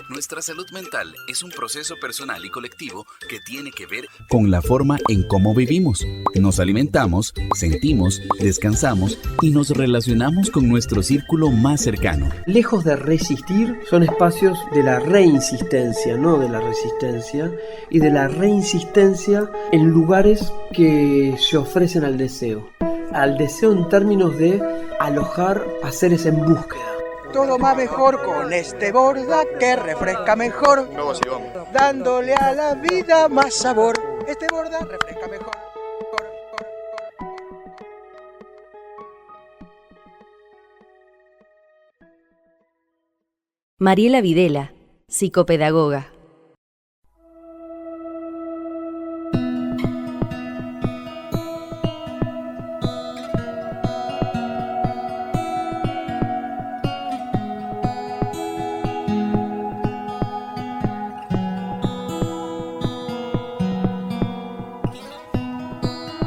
Nuestra salud mental es un proceso personal y colectivo que tiene que ver con la forma en cómo vivimos, nos alimentamos, sentimos, descansamos y nos relacionamos con nuestro círculo más cercano. Lejos de resistir, son espacios de la reinsistencia, no de la resistencia, y de la reinsistencia en lugares que se ofrecen al deseo en términos de alojar a seres en búsqueda. Todo más mejor con este Borda que refresca mejor, dándole a la vida más sabor. Este Borda refresca mejor. Mariela Videla, psicopedagoga.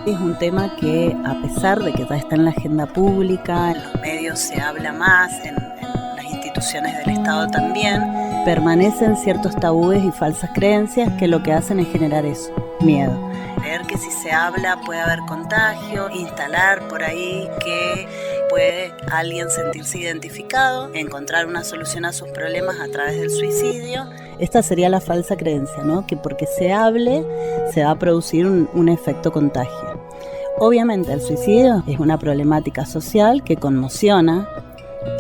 Es un tema que, a pesar de que ya está en la agenda pública, en los medios se habla más, en las instituciones del Estado también, permanecen ciertos tabúes y falsas creencias que lo que hacen es generar eso, miedo. Creer que si se habla puede haber contagio, instalar por ahí que puede alguien sentirse identificado, encontrar una solución a sus problemas a través del suicidio. Esta sería la falsa creencia, ¿no? Que porque se hable se va a producir un efecto contagio. Obviamente el suicidio es una problemática social que conmociona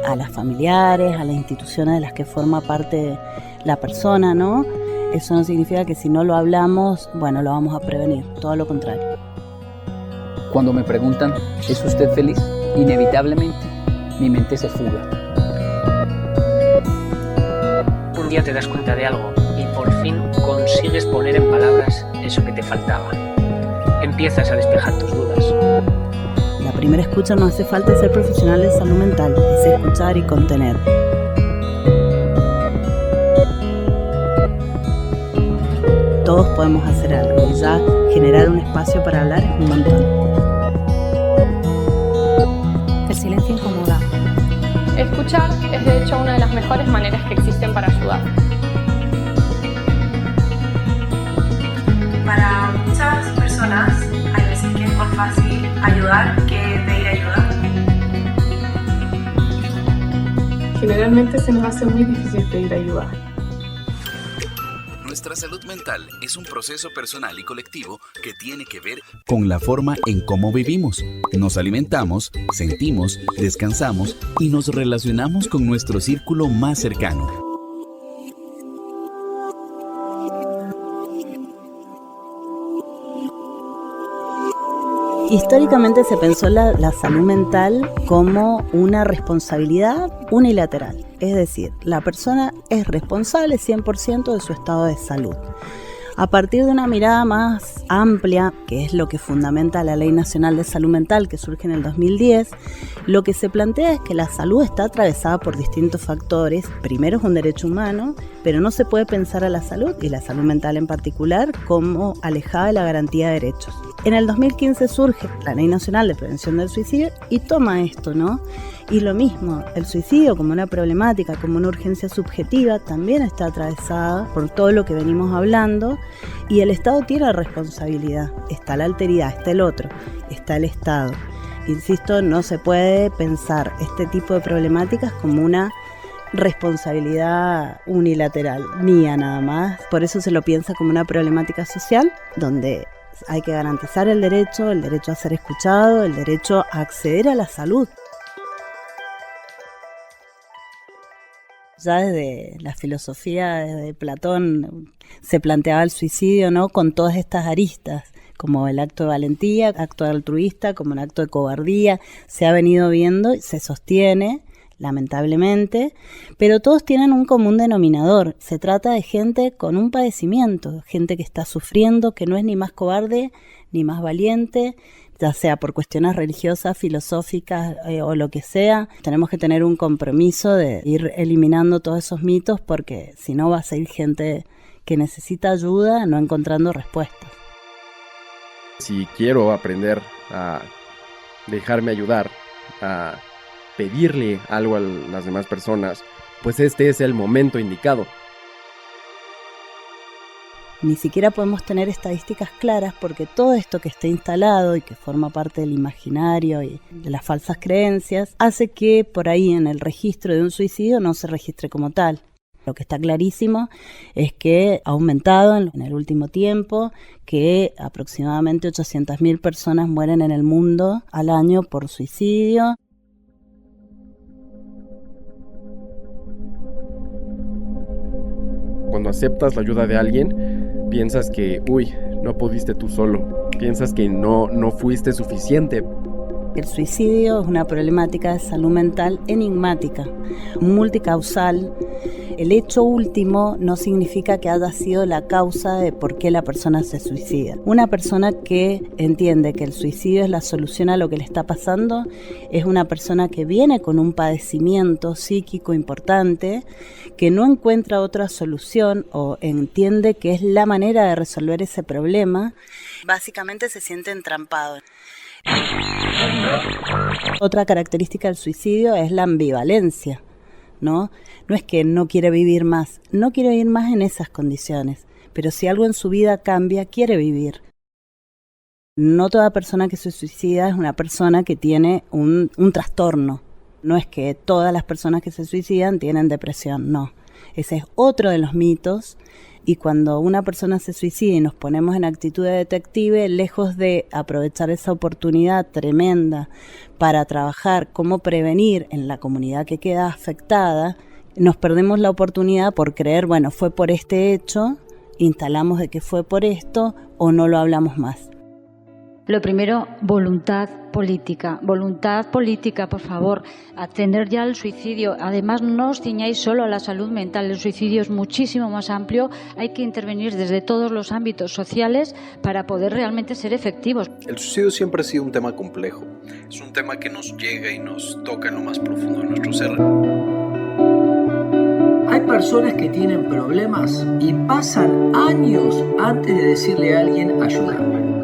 a las familiares, a las instituciones de las que forma parte la persona, ¿no? Eso no significa que si no lo hablamos, bueno, lo vamos a prevenir, todo lo contrario. Cuando me preguntan, ¿es usted feliz? Inevitablemente, mi mente se fuga. Un día te das cuenta de algo y por fin consigues poner en palabras eso que te faltaba. Empiezas a despejar tus dudas. La primera escucha no hace falta ser profesional de salud mental, es escuchar y contener. Todos podemos hacer algo y ya generar un espacio para hablar es un montón. El silencio incomoda. Escuchar es de hecho una de las mejores maneras que existen para ayudar. Para muchas personas hay veces que es más fácil ayudar que pedir ayuda. Generalmente se nos hace muy difícil pedir ayuda. Nuestra salud mental es un proceso personal y colectivo que tiene que ver con la forma en cómo vivimos, nos alimentamos, sentimos, descansamos y nos relacionamos con nuestro círculo más cercano. Históricamente se pensó la salud mental como una responsabilidad unilateral, es decir, la persona es responsable 100% de su estado de salud. A partir de una mirada más amplia, que es lo que fundamenta la Ley Nacional de Salud Mental que surge en el 2010, lo que se plantea es que la salud está atravesada por distintos factores. Primero es un derecho humano, pero no se puede pensar a la salud, y la salud mental en particular, como alejada de la garantía de derechos. En el 2015 surge la Ley Nacional de Prevención del Suicidio y toma esto, ¿no? Y lo mismo, el suicidio como una problemática, como una urgencia subjetiva, también está atravesada por todo lo que venimos hablando, y el Estado tiene responsabilidad. Está la alteridad, está el otro, está el Estado. Insisto, no se puede pensar este tipo de problemáticas como una responsabilidad unilateral, mía nada más. Por eso se lo piensa como una problemática social, donde hay que garantizar el derecho a ser escuchado, el derecho a acceder a la salud. Ya desde la filosofía, desde Platón, se planteaba el suicidio, ¿no?, con todas estas aristas, como el acto de valentía, acto altruista, como el acto de cobardía. Se ha venido viendo y se sostiene lamentablemente, pero todos tienen un común denominador. Se trata de gente con un padecimiento, gente que está sufriendo, que no es ni más cobarde ni más valiente, ya sea por cuestiones religiosas, filosóficas o lo que sea. Tenemos que tener un compromiso de ir eliminando todos esos mitos, porque si no va a seguir gente que necesita ayuda no encontrando respuestas. Si quiero aprender a dejarme ayudar, a pedirle algo a las demás personas, pues este es el momento indicado. Ni siquiera podemos tener estadísticas claras, porque todo esto que está instalado y que forma parte del imaginario y de las falsas creencias hace que por ahí en el registro de un suicidio no se registre como tal. Lo que está clarísimo es que ha aumentado en el último tiempo, que aproximadamente 800.000 personas mueren en el mundo al año por suicidio. Cuando aceptas la ayuda de alguien, piensas que, no pudiste tú solo. Piensas que no fuiste suficiente. El suicidio es una problemática de salud mental enigmática, multicausal. El hecho último no significa que haya sido la causa de por qué la persona se suicida. Una persona que entiende que el suicidio es la solución a lo que le está pasando es una persona que viene con un padecimiento psíquico importante, que no encuentra otra solución o entiende que es la manera de resolver ese problema. Básicamente se siente entrampado. Otra característica del suicidio es la ambivalencia, ¿no? No es que no quiere vivir más, no quiere vivir más en esas condiciones, pero si algo en su vida cambia, quiere vivir. No toda persona que se suicida es una persona que tiene un trastorno. No es que todas las personas que se suicidan tienen depresión, no. Ese es otro de los mitos. Y cuando una persona se suicida y nos ponemos en actitud de detective, lejos de aprovechar esa oportunidad tremenda para trabajar cómo prevenir en la comunidad que queda afectada, nos perdemos la oportunidad por creer, bueno, fue por este hecho, instalamos de que fue por esto o no lo hablamos más. Lo primero, voluntad política, por favor, atender ya al suicidio. Además, no os ciñáis solo a la salud mental, el suicidio es muchísimo más amplio, hay que intervenir desde todos los ámbitos sociales para poder realmente ser efectivos. El suicidio siempre ha sido un tema complejo, es un tema que nos llega y nos toca en lo más profundo de nuestro ser. Hay personas que tienen problemas y pasan años antes de decirle a alguien ayúdame.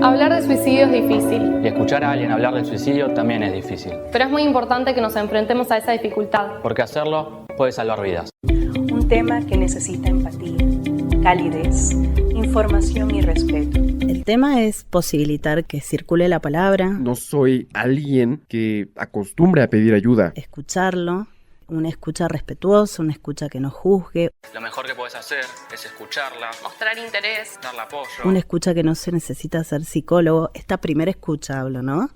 Hablar de suicidio es difícil. Y escuchar a alguien hablar del suicidio también es difícil. Pero es muy importante que nos enfrentemos a esa dificultad. Porque hacerlo puede salvar vidas. Un tema que necesita empatía, calidez, información y respeto. El tema es posibilitar que circule la palabra. No soy alguien que acostumbre a pedir ayuda. Escucharlo. Una escucha respetuosa, una escucha que no juzgue. Lo mejor que puedes hacer es escucharla, mostrar interés, darle apoyo. Una escucha que no se necesita ser psicólogo. Esta primera escucha hablo, ¿no?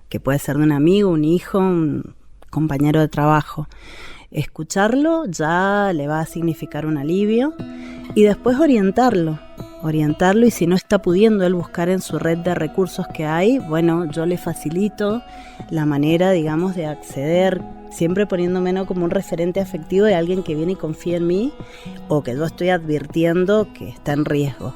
Que puede ser de un amigo, un hijo, un compañero de trabajo. Escucharlo ya le va a significar un alivio y después orientarlo y si no está pudiendo él buscar en su red de recursos que hay, bueno, yo le facilito la manera, digamos, de acceder, siempre poniéndome ¿no? como un referente afectivo de alguien que viene y confía en mí o que yo estoy advirtiendo que está en riesgo.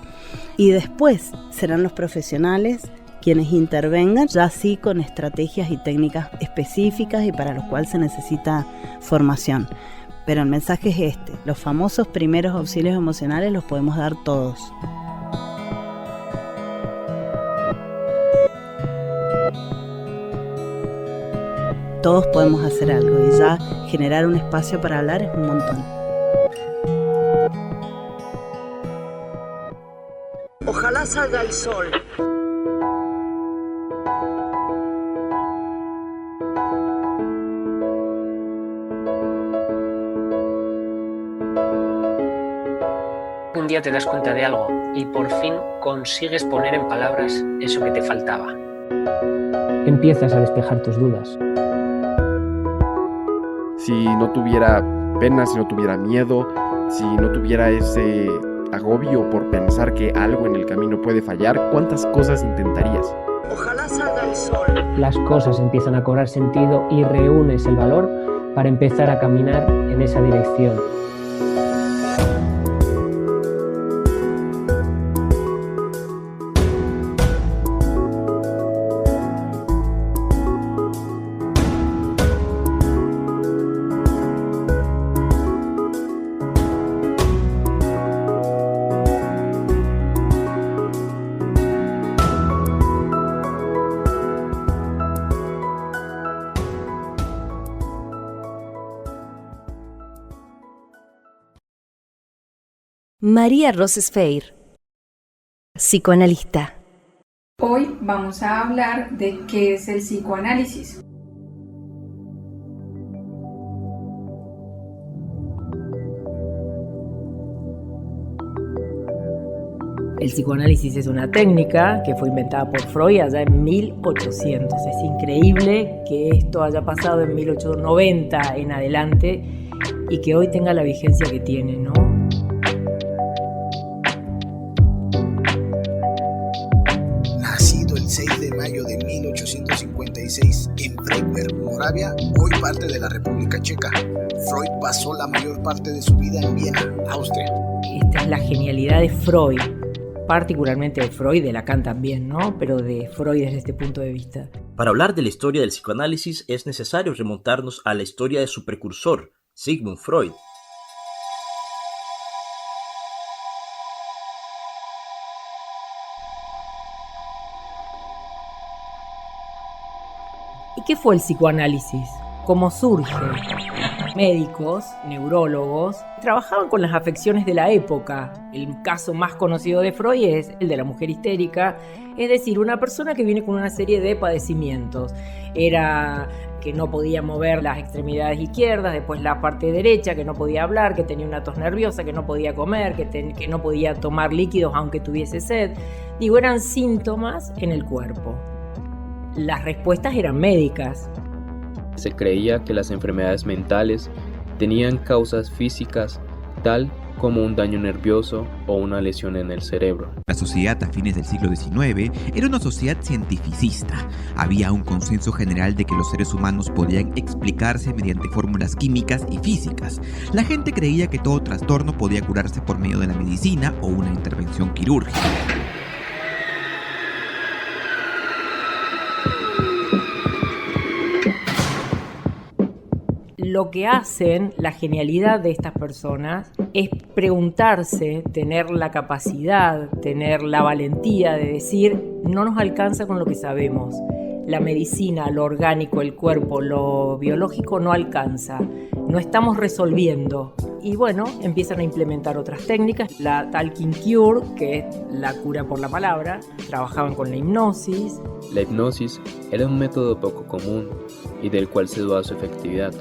Y después serán los profesionales quienes intervengan, ya sí con estrategias y técnicas específicas y para lo cual se necesita formación. Pero el mensaje es este, los famosos primeros auxilios emocionales los podemos dar todos. Todos podemos hacer algo y ya generar un espacio para hablar es un montón. Ojalá salga el sol. Un día te das cuenta de algo y por fin consigues poner en palabras eso que te faltaba. Empiezas a despejar tus dudas. Si no tuviera pena, si no tuviera miedo, si no tuviera ese agobio por pensar que algo en el camino puede fallar, ¿cuántas cosas intentarías? Ojalá salga el sol. Las cosas empiezan a cobrar sentido y reúnes el valor para empezar a caminar en esa dirección. María Roses Feir, psicoanalista. Hoy vamos a hablar de qué es el psicoanálisis. El psicoanálisis es una técnica que fue inventada por Freud allá en 1800. Es increíble que esto haya pasado en 1890 en adelante y que hoy tenga la vigencia que tiene, ¿no? Nacido el 6 de mayo de 1856 en Freiberg, Moravia, hoy parte de la República Checa. Freud pasó la mayor parte de su vida en Viena, Austria. Esta es la genialidad de Freud, particularmente de Freud, de Lacan también, ¿no? Pero de Freud desde este punto de vista. Para hablar de la historia del psicoanálisis es necesario remontarnos a la historia de su precursor, Sigmund Freud. ¿Y qué fue el psicoanálisis? ¿Cómo surge? Médicos, neurólogos, trabajaban con las afecciones de la época. El caso más conocido de Freud es el de la mujer histérica, es decir, una persona que viene con una serie de padecimientos. Era que no podía mover las extremidades izquierdas, después la parte derecha, que no podía hablar, que tenía una tos nerviosa, que no podía comer, que no podía tomar líquidos aunque tuviese sed. Digo, eran síntomas en el cuerpo. Las respuestas eran médicas. Se creía que las enfermedades mentales tenían causas físicas, tal como un daño nervioso o una lesión en el cerebro. La sociedad a fines del siglo XIX era una sociedad cientificista. Había un consenso general de que los seres humanos podían explicarse mediante fórmulas químicas y físicas. La gente creía que todo trastorno podía curarse por medio de la medicina o una intervención quirúrgica. Lo que hacen, la genialidad de estas personas, es preguntarse, tener la capacidad, tener la valentía de decir, no nos alcanza con lo que sabemos. La medicina, lo orgánico, el cuerpo, lo biológico no alcanza. No estamos resolviendo. Y bueno, empiezan a implementar otras técnicas. La talking cure, que es la cura por la palabra. Trabajaban con la hipnosis. La hipnosis era un método poco común y del cual se duda su efectividad.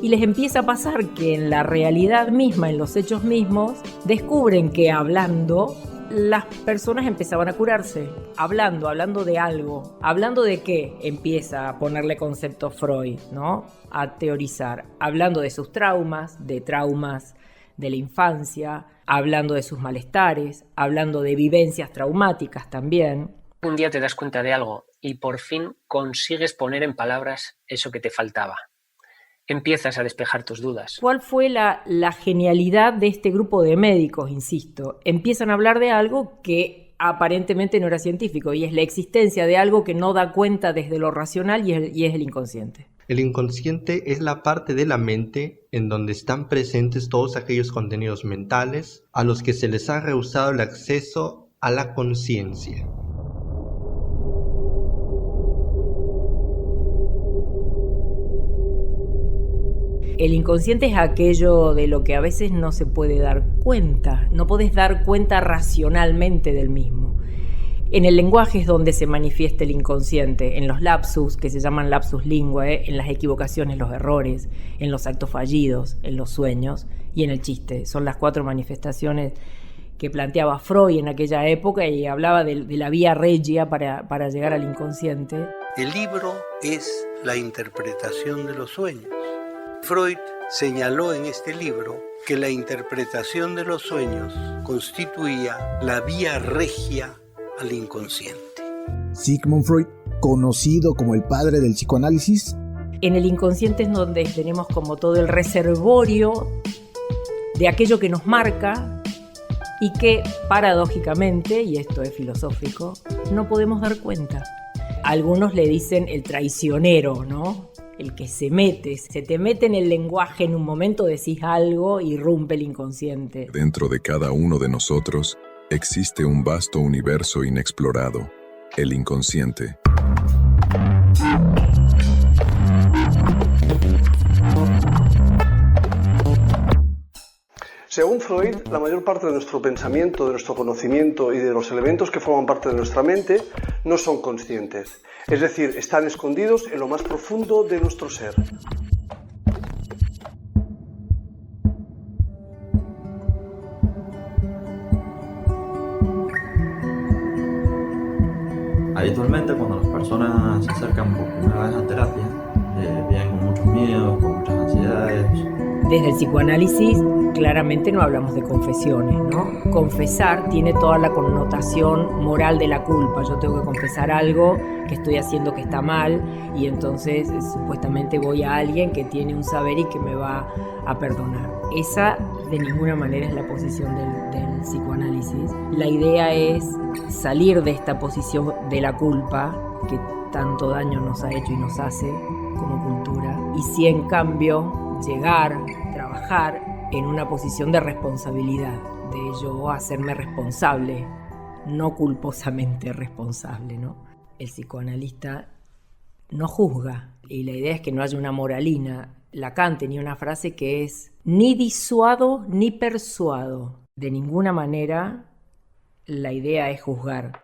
Y les empieza a pasar que en la realidad misma, en los hechos mismos, descubren que hablando, las personas empezaban a curarse. Hablando de algo. ¿Hablando de qué? Empieza a ponerle conceptos Freud, ¿no? A teorizar. Hablando de sus traumas de la infancia, hablando de sus malestares, hablando de vivencias traumáticas también. Un día te das cuenta de algo y por fin consigues poner en palabras eso que te faltaba. Empiezas a despejar tus dudas. ¿Cuál fue la genialidad de este grupo de médicos, insisto? Empiezan a hablar de algo que aparentemente no era científico y es la existencia de algo que no da cuenta desde lo racional y es el inconsciente. El inconsciente es la parte de la mente en donde están presentes todos aquellos contenidos mentales a los que se les ha rehusado el acceso a la conciencia. El inconsciente es aquello de lo que a veces no se puede dar cuenta, no podés dar cuenta racionalmente del mismo. En el lenguaje es donde se manifiesta el inconsciente, en los lapsus, que se llaman lapsus linguae, en las equivocaciones, los errores, en los actos fallidos, en los sueños y en el chiste. Son las 4 manifestaciones que planteaba Freud en aquella época y hablaba de la vía regia para llegar al inconsciente. El libro es la interpretación de los sueños. Freud señaló en este libro que la interpretación de los sueños constituía la vía regia al inconsciente. Sigmund Freud, conocido como el padre del psicoanálisis. En el inconsciente es donde tenemos como todo el reservorio de aquello que nos marca y que paradójicamente, y esto es filosófico, no podemos dar cuenta. Algunos le dicen el traicionero, ¿no? El que se te mete en el lenguaje, en un momento decís algo y irrumpe el inconsciente. Dentro de cada uno de nosotros existe un vasto universo inexplorado, el inconsciente. Según Freud, la mayor parte de nuestro pensamiento, de nuestro conocimiento y de los elementos que forman parte de nuestra mente no son conscientes. Es decir, están escondidos en lo más profundo de nuestro ser. Habitualmente cuando las personas se acercan por primera vez a terapia, vienen con muchos miedos, con muchas ansiedades. Desde el psicoanálisis claramente no hablamos de confesiones, ¿no? Confesar tiene toda la connotación moral de la culpa. Yo tengo que confesar algo que estoy haciendo que está mal y entonces supuestamente voy a alguien que tiene un saber y que me va a perdonar. Esa de ninguna manera es la posición del psicoanálisis. La idea es salir de esta posición de la culpa que tanto daño nos ha hecho y nos hace como cultura. Y si en cambio llegar, trabajar en una posición de responsabilidad, de yo hacerme responsable, no culposamente responsable, ¿no? El psicoanalista no juzga y la idea es que no haya una moralina. Lacan tenía una frase que es ni disuado ni persuado. De ninguna manera la idea es juzgar.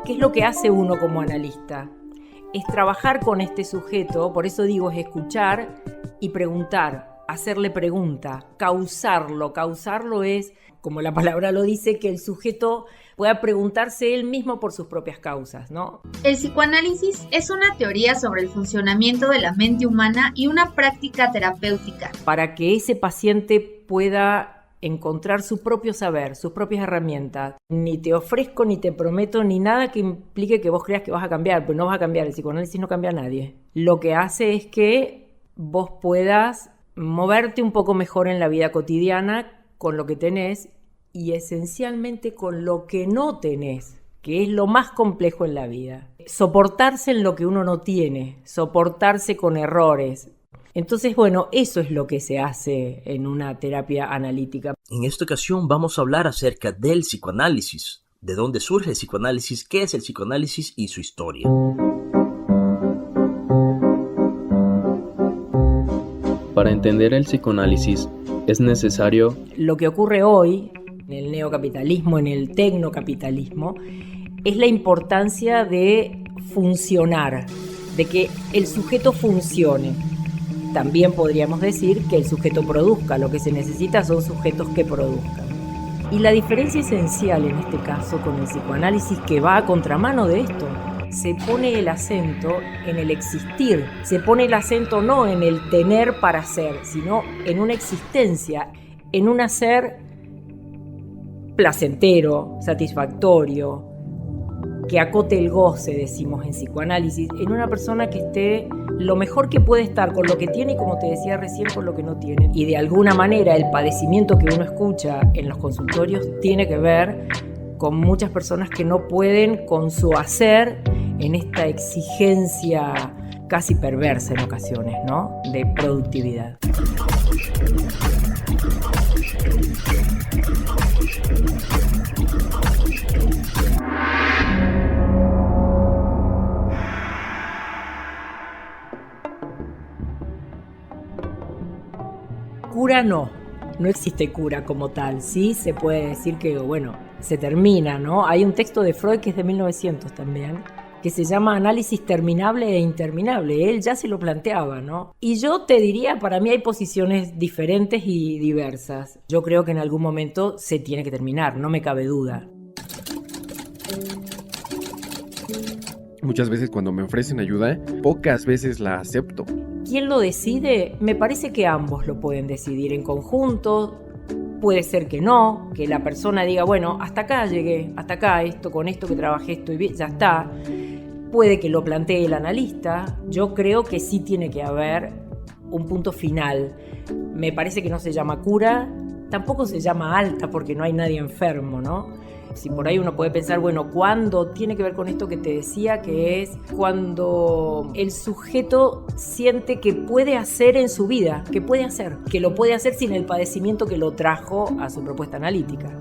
¿Qué es lo que hace uno como analista? Es trabajar con este sujeto, por eso digo es escuchar y preguntar, hacerle pregunta, causarlo. Causarlo es, como la palabra lo dice, que el sujeto pueda preguntarse él mismo por sus propias causas, ¿no? El psicoanálisis es una teoría sobre el funcionamiento de la mente humana y una práctica terapéutica. Para que ese paciente pueda encontrar su propio saber, sus propias herramientas. Ni te ofrezco, ni te prometo, ni nada que implique que vos creas que vas a cambiar, pues no vas a cambiar. El psicoanálisis no cambia a nadie. Lo que hace es que vos puedas moverte un poco mejor en la vida cotidiana con lo que tenés y esencialmente con lo que no tenés, que es lo más complejo en la vida. Soportarse en lo que uno no tiene, soportarse con errores. Entonces, bueno, eso es lo que se hace en una terapia analítica. En esta ocasión vamos a hablar acerca del psicoanálisis, de dónde surge el psicoanálisis, qué es el psicoanálisis y su historia. Para entender el psicoanálisis es necesario... Lo que ocurre hoy en el neocapitalismo, en el tecnocapitalismo, es la importancia de funcionar, de que el sujeto funcione. También podríamos decir que el sujeto produzca, lo que se necesita son sujetos que produzcan. Y la diferencia esencial en este caso con el psicoanálisis, que va a contramano de esto, se pone el acento en el existir, se pone el acento no en el tener para ser, sino en una existencia, en un hacer placentero, satisfactorio, que acote el goce, decimos en psicoanálisis, en una persona que esté lo mejor que puede estar con lo que tiene y, como te decía recién, con lo que no tiene. Y de alguna manera el padecimiento que uno escucha en los consultorios tiene que ver con muchas personas que no pueden con su hacer en esta exigencia casi perversa en ocasiones, ¿no?, de productividad. Cura no existe cura como tal. Sí se puede decir que, bueno, se termina, ¿no? Hay un texto de Freud que es de 1900 también, que se llama análisis terminable e interminable. Él ya se lo planteaba, ¿no? Y yo te diría, para mí hay posiciones diferentes y diversas. Yo creo que en algún momento se tiene que terminar, no me cabe duda. Muchas veces cuando me ofrecen ayuda, pocas veces la acepto. ¿Quién lo decide? Me parece que ambos lo pueden decidir en conjunto. Puede ser que no, que la persona diga, bueno, hasta acá llegué, hasta acá, con esto que trabajé estoy bien, ya está. Puede que lo plantee el analista. Yo creo que sí tiene que haber un punto final. Me parece que no se llama cura, tampoco se llama alta porque no hay nadie enfermo, ¿no? Si por ahí uno puede pensar, bueno, ¿cuándo? Tiene que ver con esto que te decía, que es cuando el sujeto siente que puede hacer en su vida, que lo puede hacer sin el padecimiento que lo trajo a su propuesta analítica.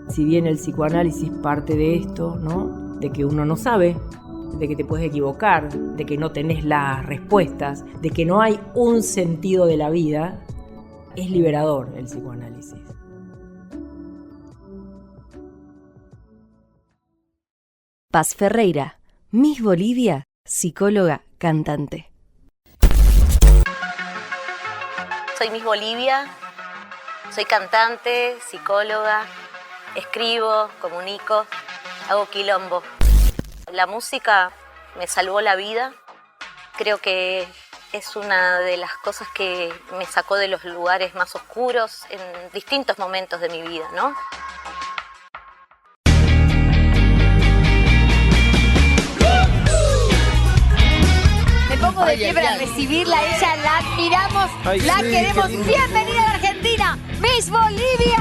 Si bien el psicoanálisis parte de esto, ¿no? De que uno no sabe, de que te puedes equivocar, de que no tenés las respuestas, de que no hay un sentido de la vida, es liberador el psicoanálisis. Paz Ferreira, Miss Bolivia, psicóloga, cantante. Soy Miss Bolivia, soy cantante, psicóloga, escribo, comunico, hago quilombo. La música me salvó la vida, creo que es una de las cosas que me sacó de los lugares más oscuros en distintos momentos de mi vida, ¿no? Pongo de pie para recibirla, ella la admiramos, la queremos. Bienvenida a la Argentina, Miss Bolivia.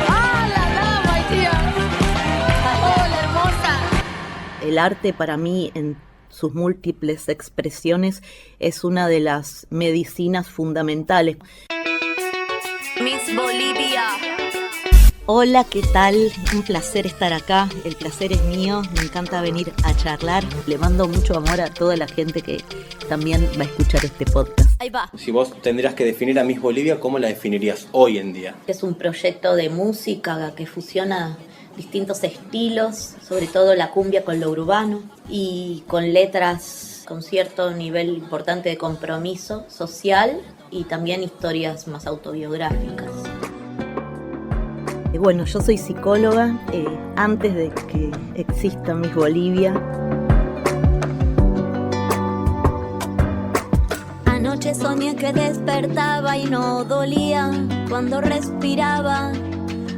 ¡Ah, la tía! ¡Hola, hermosa! El arte para mí en sus múltiples expresiones es una de las medicinas fundamentales. Miss Bolivia. Hola, ¿qué tal? Un placer estar acá, el placer es mío, me encanta venir a charlar. Le mando mucho amor a toda la gente que también va a escuchar este podcast. Ahí va. Si vos tendrías que definir a Miss Bolivia, ¿cómo la definirías hoy en día? Es un proyecto de música que fusiona distintos estilos, sobre todo la cumbia con lo urbano y con letras con cierto nivel importante de compromiso social y también historias más autobiográficas. Bueno, yo soy psicóloga, antes de que exista Miss Bolivia. Anoche soñé que despertaba y no dolía cuando respiraba.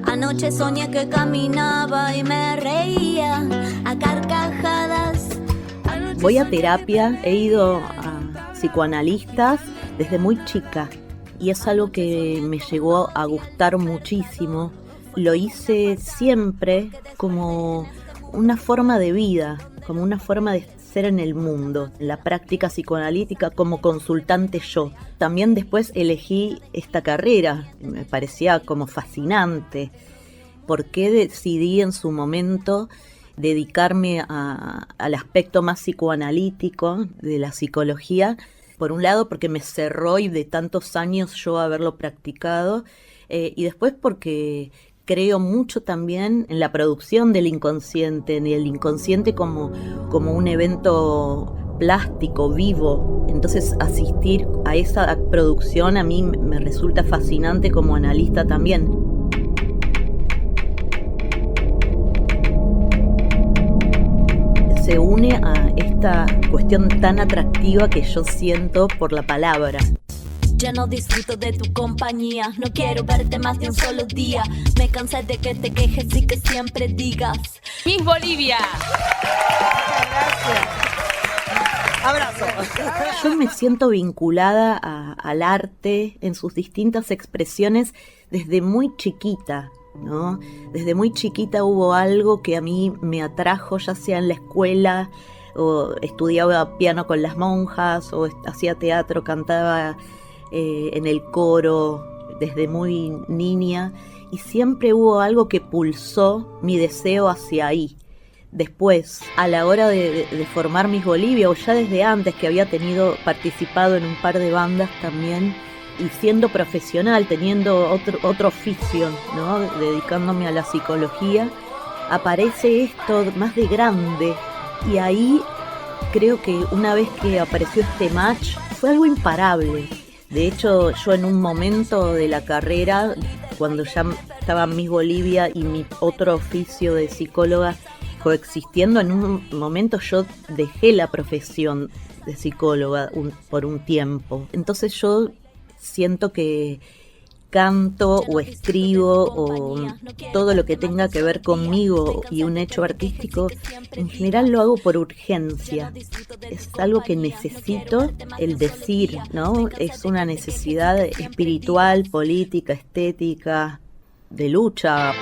Anoche soñé que caminaba y me reía a carcajadas. Voy a terapia, he ido a psicoanalistas desde muy chica y es algo que me llegó a gustar muchísimo. Lo hice siempre como una forma de vida, como una forma de ser en el mundo, la práctica psicoanalítica como consultante yo. También después elegí esta carrera, me parecía como fascinante. ¿Por qué decidí en su momento dedicarme al aspecto más psicoanalítico de la psicología? Por un lado porque me cerró y de tantos años yo haberlo practicado, y después porque creo mucho también en la producción del inconsciente, en el inconsciente como un evento plástico, vivo. Entonces asistir a esa producción a mí me resulta fascinante como analista también. Se une a esta cuestión tan atractiva que yo siento por la palabra. Ya no disfruto de tu compañía, no quiero verte más de un solo día. Me cansé de que te quejes y que siempre digas Miss Bolivia. Abrazo. Yo me siento vinculada al arte en sus distintas expresiones desde muy chiquita, ¿no? Desde muy chiquita hubo algo que a mí me atrajo, ya sea en la escuela, o estudiaba piano con las monjas, o hacía teatro, cantaba en el coro desde muy niña, y siempre hubo algo que pulsó mi deseo hacia ahí. Después, a la hora de formar Miss Bolivia, o ya desde antes que había participado en un par de bandas también, y siendo profesional, teniendo otro oficio, ¿no? Dedicándome a la psicología, aparece esto más de grande. Y ahí creo que una vez que apareció este match, fue algo imparable. De hecho, yo en un momento de la carrera, cuando ya estaba Miss Bolivia y mi otro oficio de psicóloga coexistiendo, en un momento yo dejé la profesión de psicóloga por un tiempo. Entonces yo siento que canto o escribo o todo lo que tenga que ver conmigo y un hecho artístico, en general lo hago por urgencia. Es algo que necesito, el decir, ¿no? Es una necesidad espiritual, política, estética, de lucha.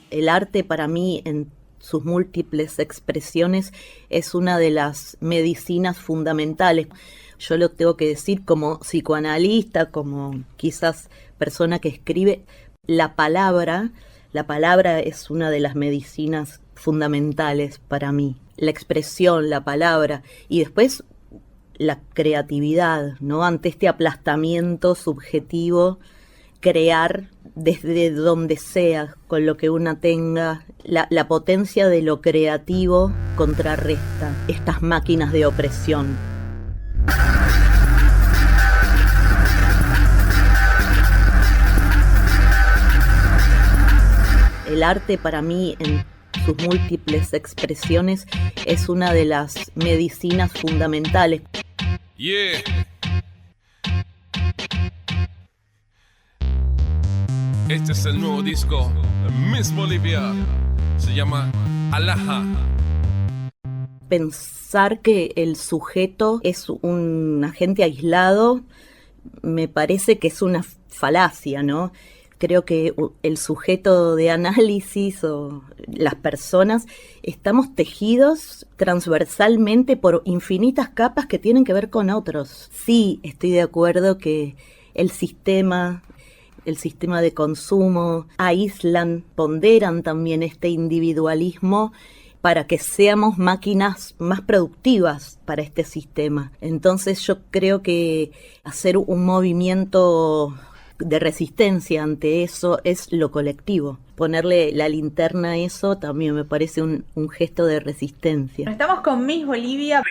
El arte para mí en sus múltiples expresiones es una de las medicinas fundamentales. Yo lo tengo que decir como psicoanalista, como quizás persona que escribe, la palabra es una de las medicinas fundamentales para mí. La expresión, la palabra y después la creatividad, ¿no? Ante este aplastamiento subjetivo, crear desde donde sea, con lo que una tenga, la potencia de lo creativo contrarresta estas máquinas de opresión. El arte para mí en sus múltiples expresiones es una de las medicinas fundamentales. Yeah. Este es el nuevo disco de Miss Bolivia. Se llama Alaja. Pensar que el sujeto es un agente aislado me parece que es una falacia, ¿no? Creo que el sujeto de análisis o las personas estamos tejidos transversalmente por infinitas capas que tienen que ver con otros. Sí, estoy de acuerdo que el sistema de consumo aíslan, ponderan también este individualismo para que seamos máquinas más productivas para este sistema. Entonces yo creo que hacer un movimiento de resistencia ante eso es lo colectivo. Ponerle la linterna a eso también me parece un gesto de resistencia. Estamos con Miss Bolivia.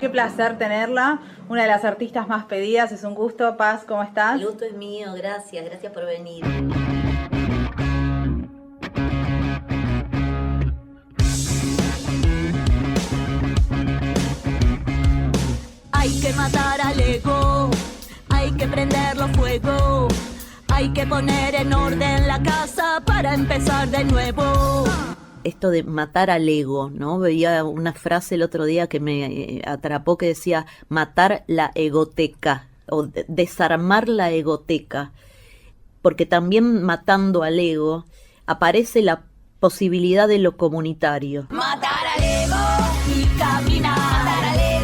Qué placer tenerla, una de las artistas más pedidas, es un gusto. Paz, ¿cómo estás? El gusto es mío, gracias por venir. Hay que matar al ego, hay que prenderlo fuego, hay que poner en orden la casa para empezar de nuevo. Esto de matar al ego, ¿no? Veía una frase el otro día que me atrapó que decía matar la egoteca o desarmar la egoteca, porque también matando al ego aparece la posibilidad de lo comunitario. Matar al ego y caminar, matar al ego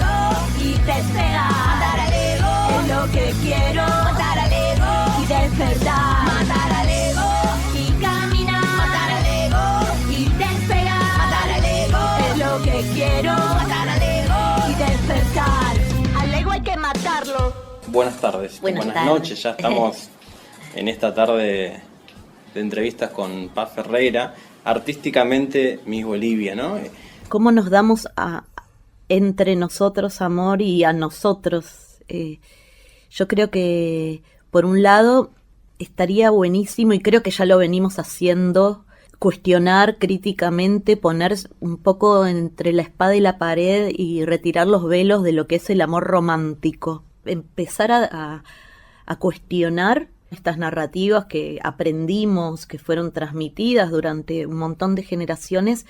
y despegar, matar al ego es lo que quiero, matar al ego y despertar, matar al ego y caminar, matar al ego y despegar, matar al ego es lo que quiero, matar al ego y despertar, al ego hay que matarlo. Buenas tardes, buenas noches, ya estamos en esta tarde de entrevistas con Paz Ferreira, artísticamente Miss Bolivia, ¿no? ¿Cómo nos damos entre nosotros amor y a nosotros? Yo creo que, por un lado, estaría buenísimo, y creo que ya lo venimos haciendo, cuestionar críticamente, poner un poco entre la espada y la pared y retirar los velos de lo que es el amor romántico. Empezar a cuestionar estas narrativas que aprendimos, que fueron transmitidas durante un montón de generaciones,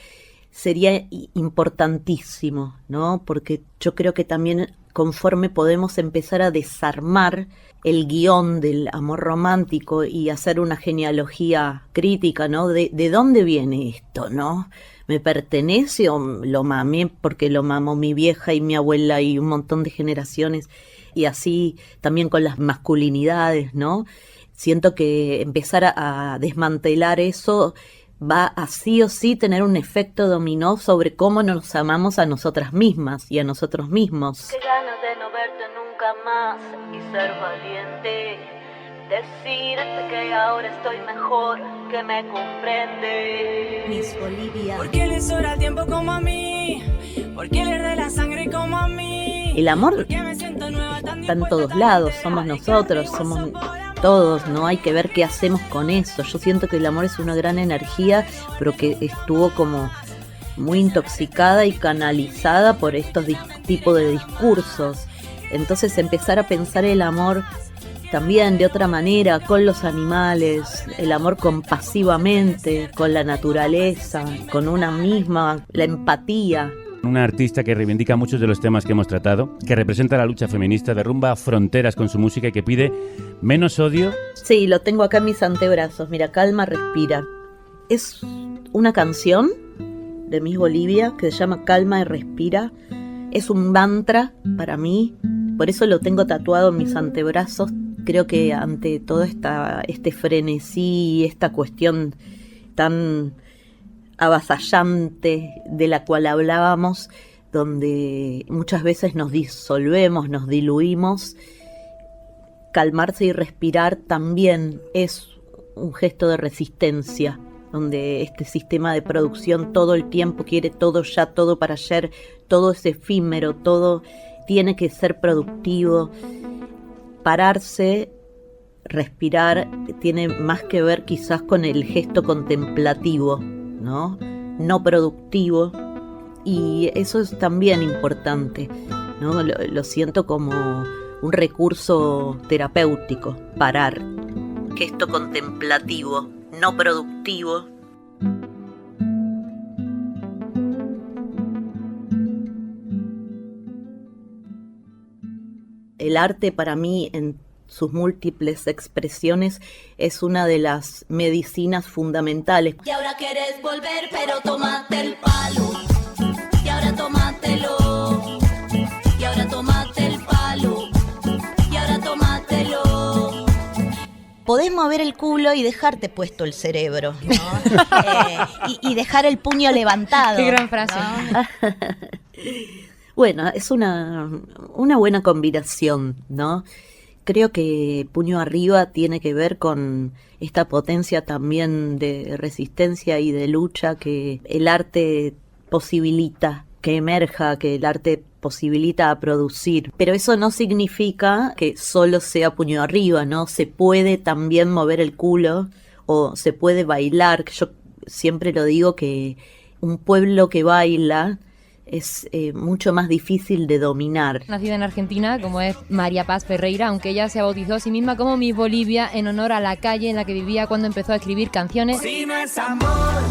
sería importantísimo, ¿no? Porque yo creo que también conforme podemos empezar a desarmar el guión del amor romántico y hacer una genealogía crítica, ¿no? De dónde viene esto, ¿no? ¿Me pertenece o lo mamé porque lo mamó mi vieja y mi abuela y un montón de generaciones? Y así también con las masculinidades, ¿no? Siento que empezar a desmantelar eso va a sí o sí tener un efecto dominó sobre cómo nos amamos a nosotras mismas y a nosotros mismos. Qué ganas de no verte nunca más y ser valiente. Decirte que ahora estoy mejor, que me comprende. Miss Bolivia. Porque le sobra el tiempo como a mí, porque le arde la sangre como a mí. El amor está en todos lados, somos nosotros, somos todos, ¿no? Hay que ver qué hacemos con eso. Yo siento que el amor es una gran energía, pero que estuvo como muy intoxicada y canalizada por estos tipos de discursos. Entonces empezar a pensar el amor también de otra manera, con los animales, el amor compasivamente, con la naturaleza, con una misma, la empatía. Una artista que reivindica muchos de los temas que hemos tratado, que representa la lucha feminista, derrumba fronteras con su música y que pide menos odio. Sí, lo tengo acá en mis antebrazos, mira, Calma, Respira. Es una canción de Miss Bolivia que se llama Calma y Respira. Es un mantra para mí, por eso lo tengo tatuado en mis antebrazos. Creo que ante todo este frenesí, esta cuestión tan avasallante de la cual hablábamos, donde muchas veces nos disolvemos, nos diluimos, calmarse y respirar también es un gesto de resistencia, donde este sistema de producción todo el tiempo quiere todo ya, todo para ayer, todo es efímero, todo tiene que ser productivo. Pararse, respirar, tiene más que ver quizás con el gesto contemplativo, ¿no? No productivo, y eso es también importante, ¿no? Lo siento como un recurso terapéutico, parar, gesto contemplativo, no productivo. El arte para mí en sus múltiples expresiones es una de las medicinas fundamentales. Y ahora quieres volver, pero tómate el palo. Y ahora tómatelo. Y ahora tómate el palo. Y ahora tómatelo. Podés mover el culo y dejarte puesto el cerebro, ¿no? y dejar el puño levantado. Qué gran frase. ¿No? Bueno, es una buena combinación, ¿no? Creo que Puño Arriba tiene que ver con esta potencia también de resistencia y de lucha que el arte posibilita que emerja, que el arte posibilita a producir. Pero eso no significa que solo sea puño arriba, ¿no? Se puede también mover el culo o se puede bailar. Yo siempre lo digo que un pueblo que baila es mucho más difícil de dominar. Nacida en Argentina, como es María Paz Ferreira, aunque ella se bautizó a sí misma como Miss Bolivia en honor a la calle en la que vivía cuando empezó a escribir canciones. Si no es amor,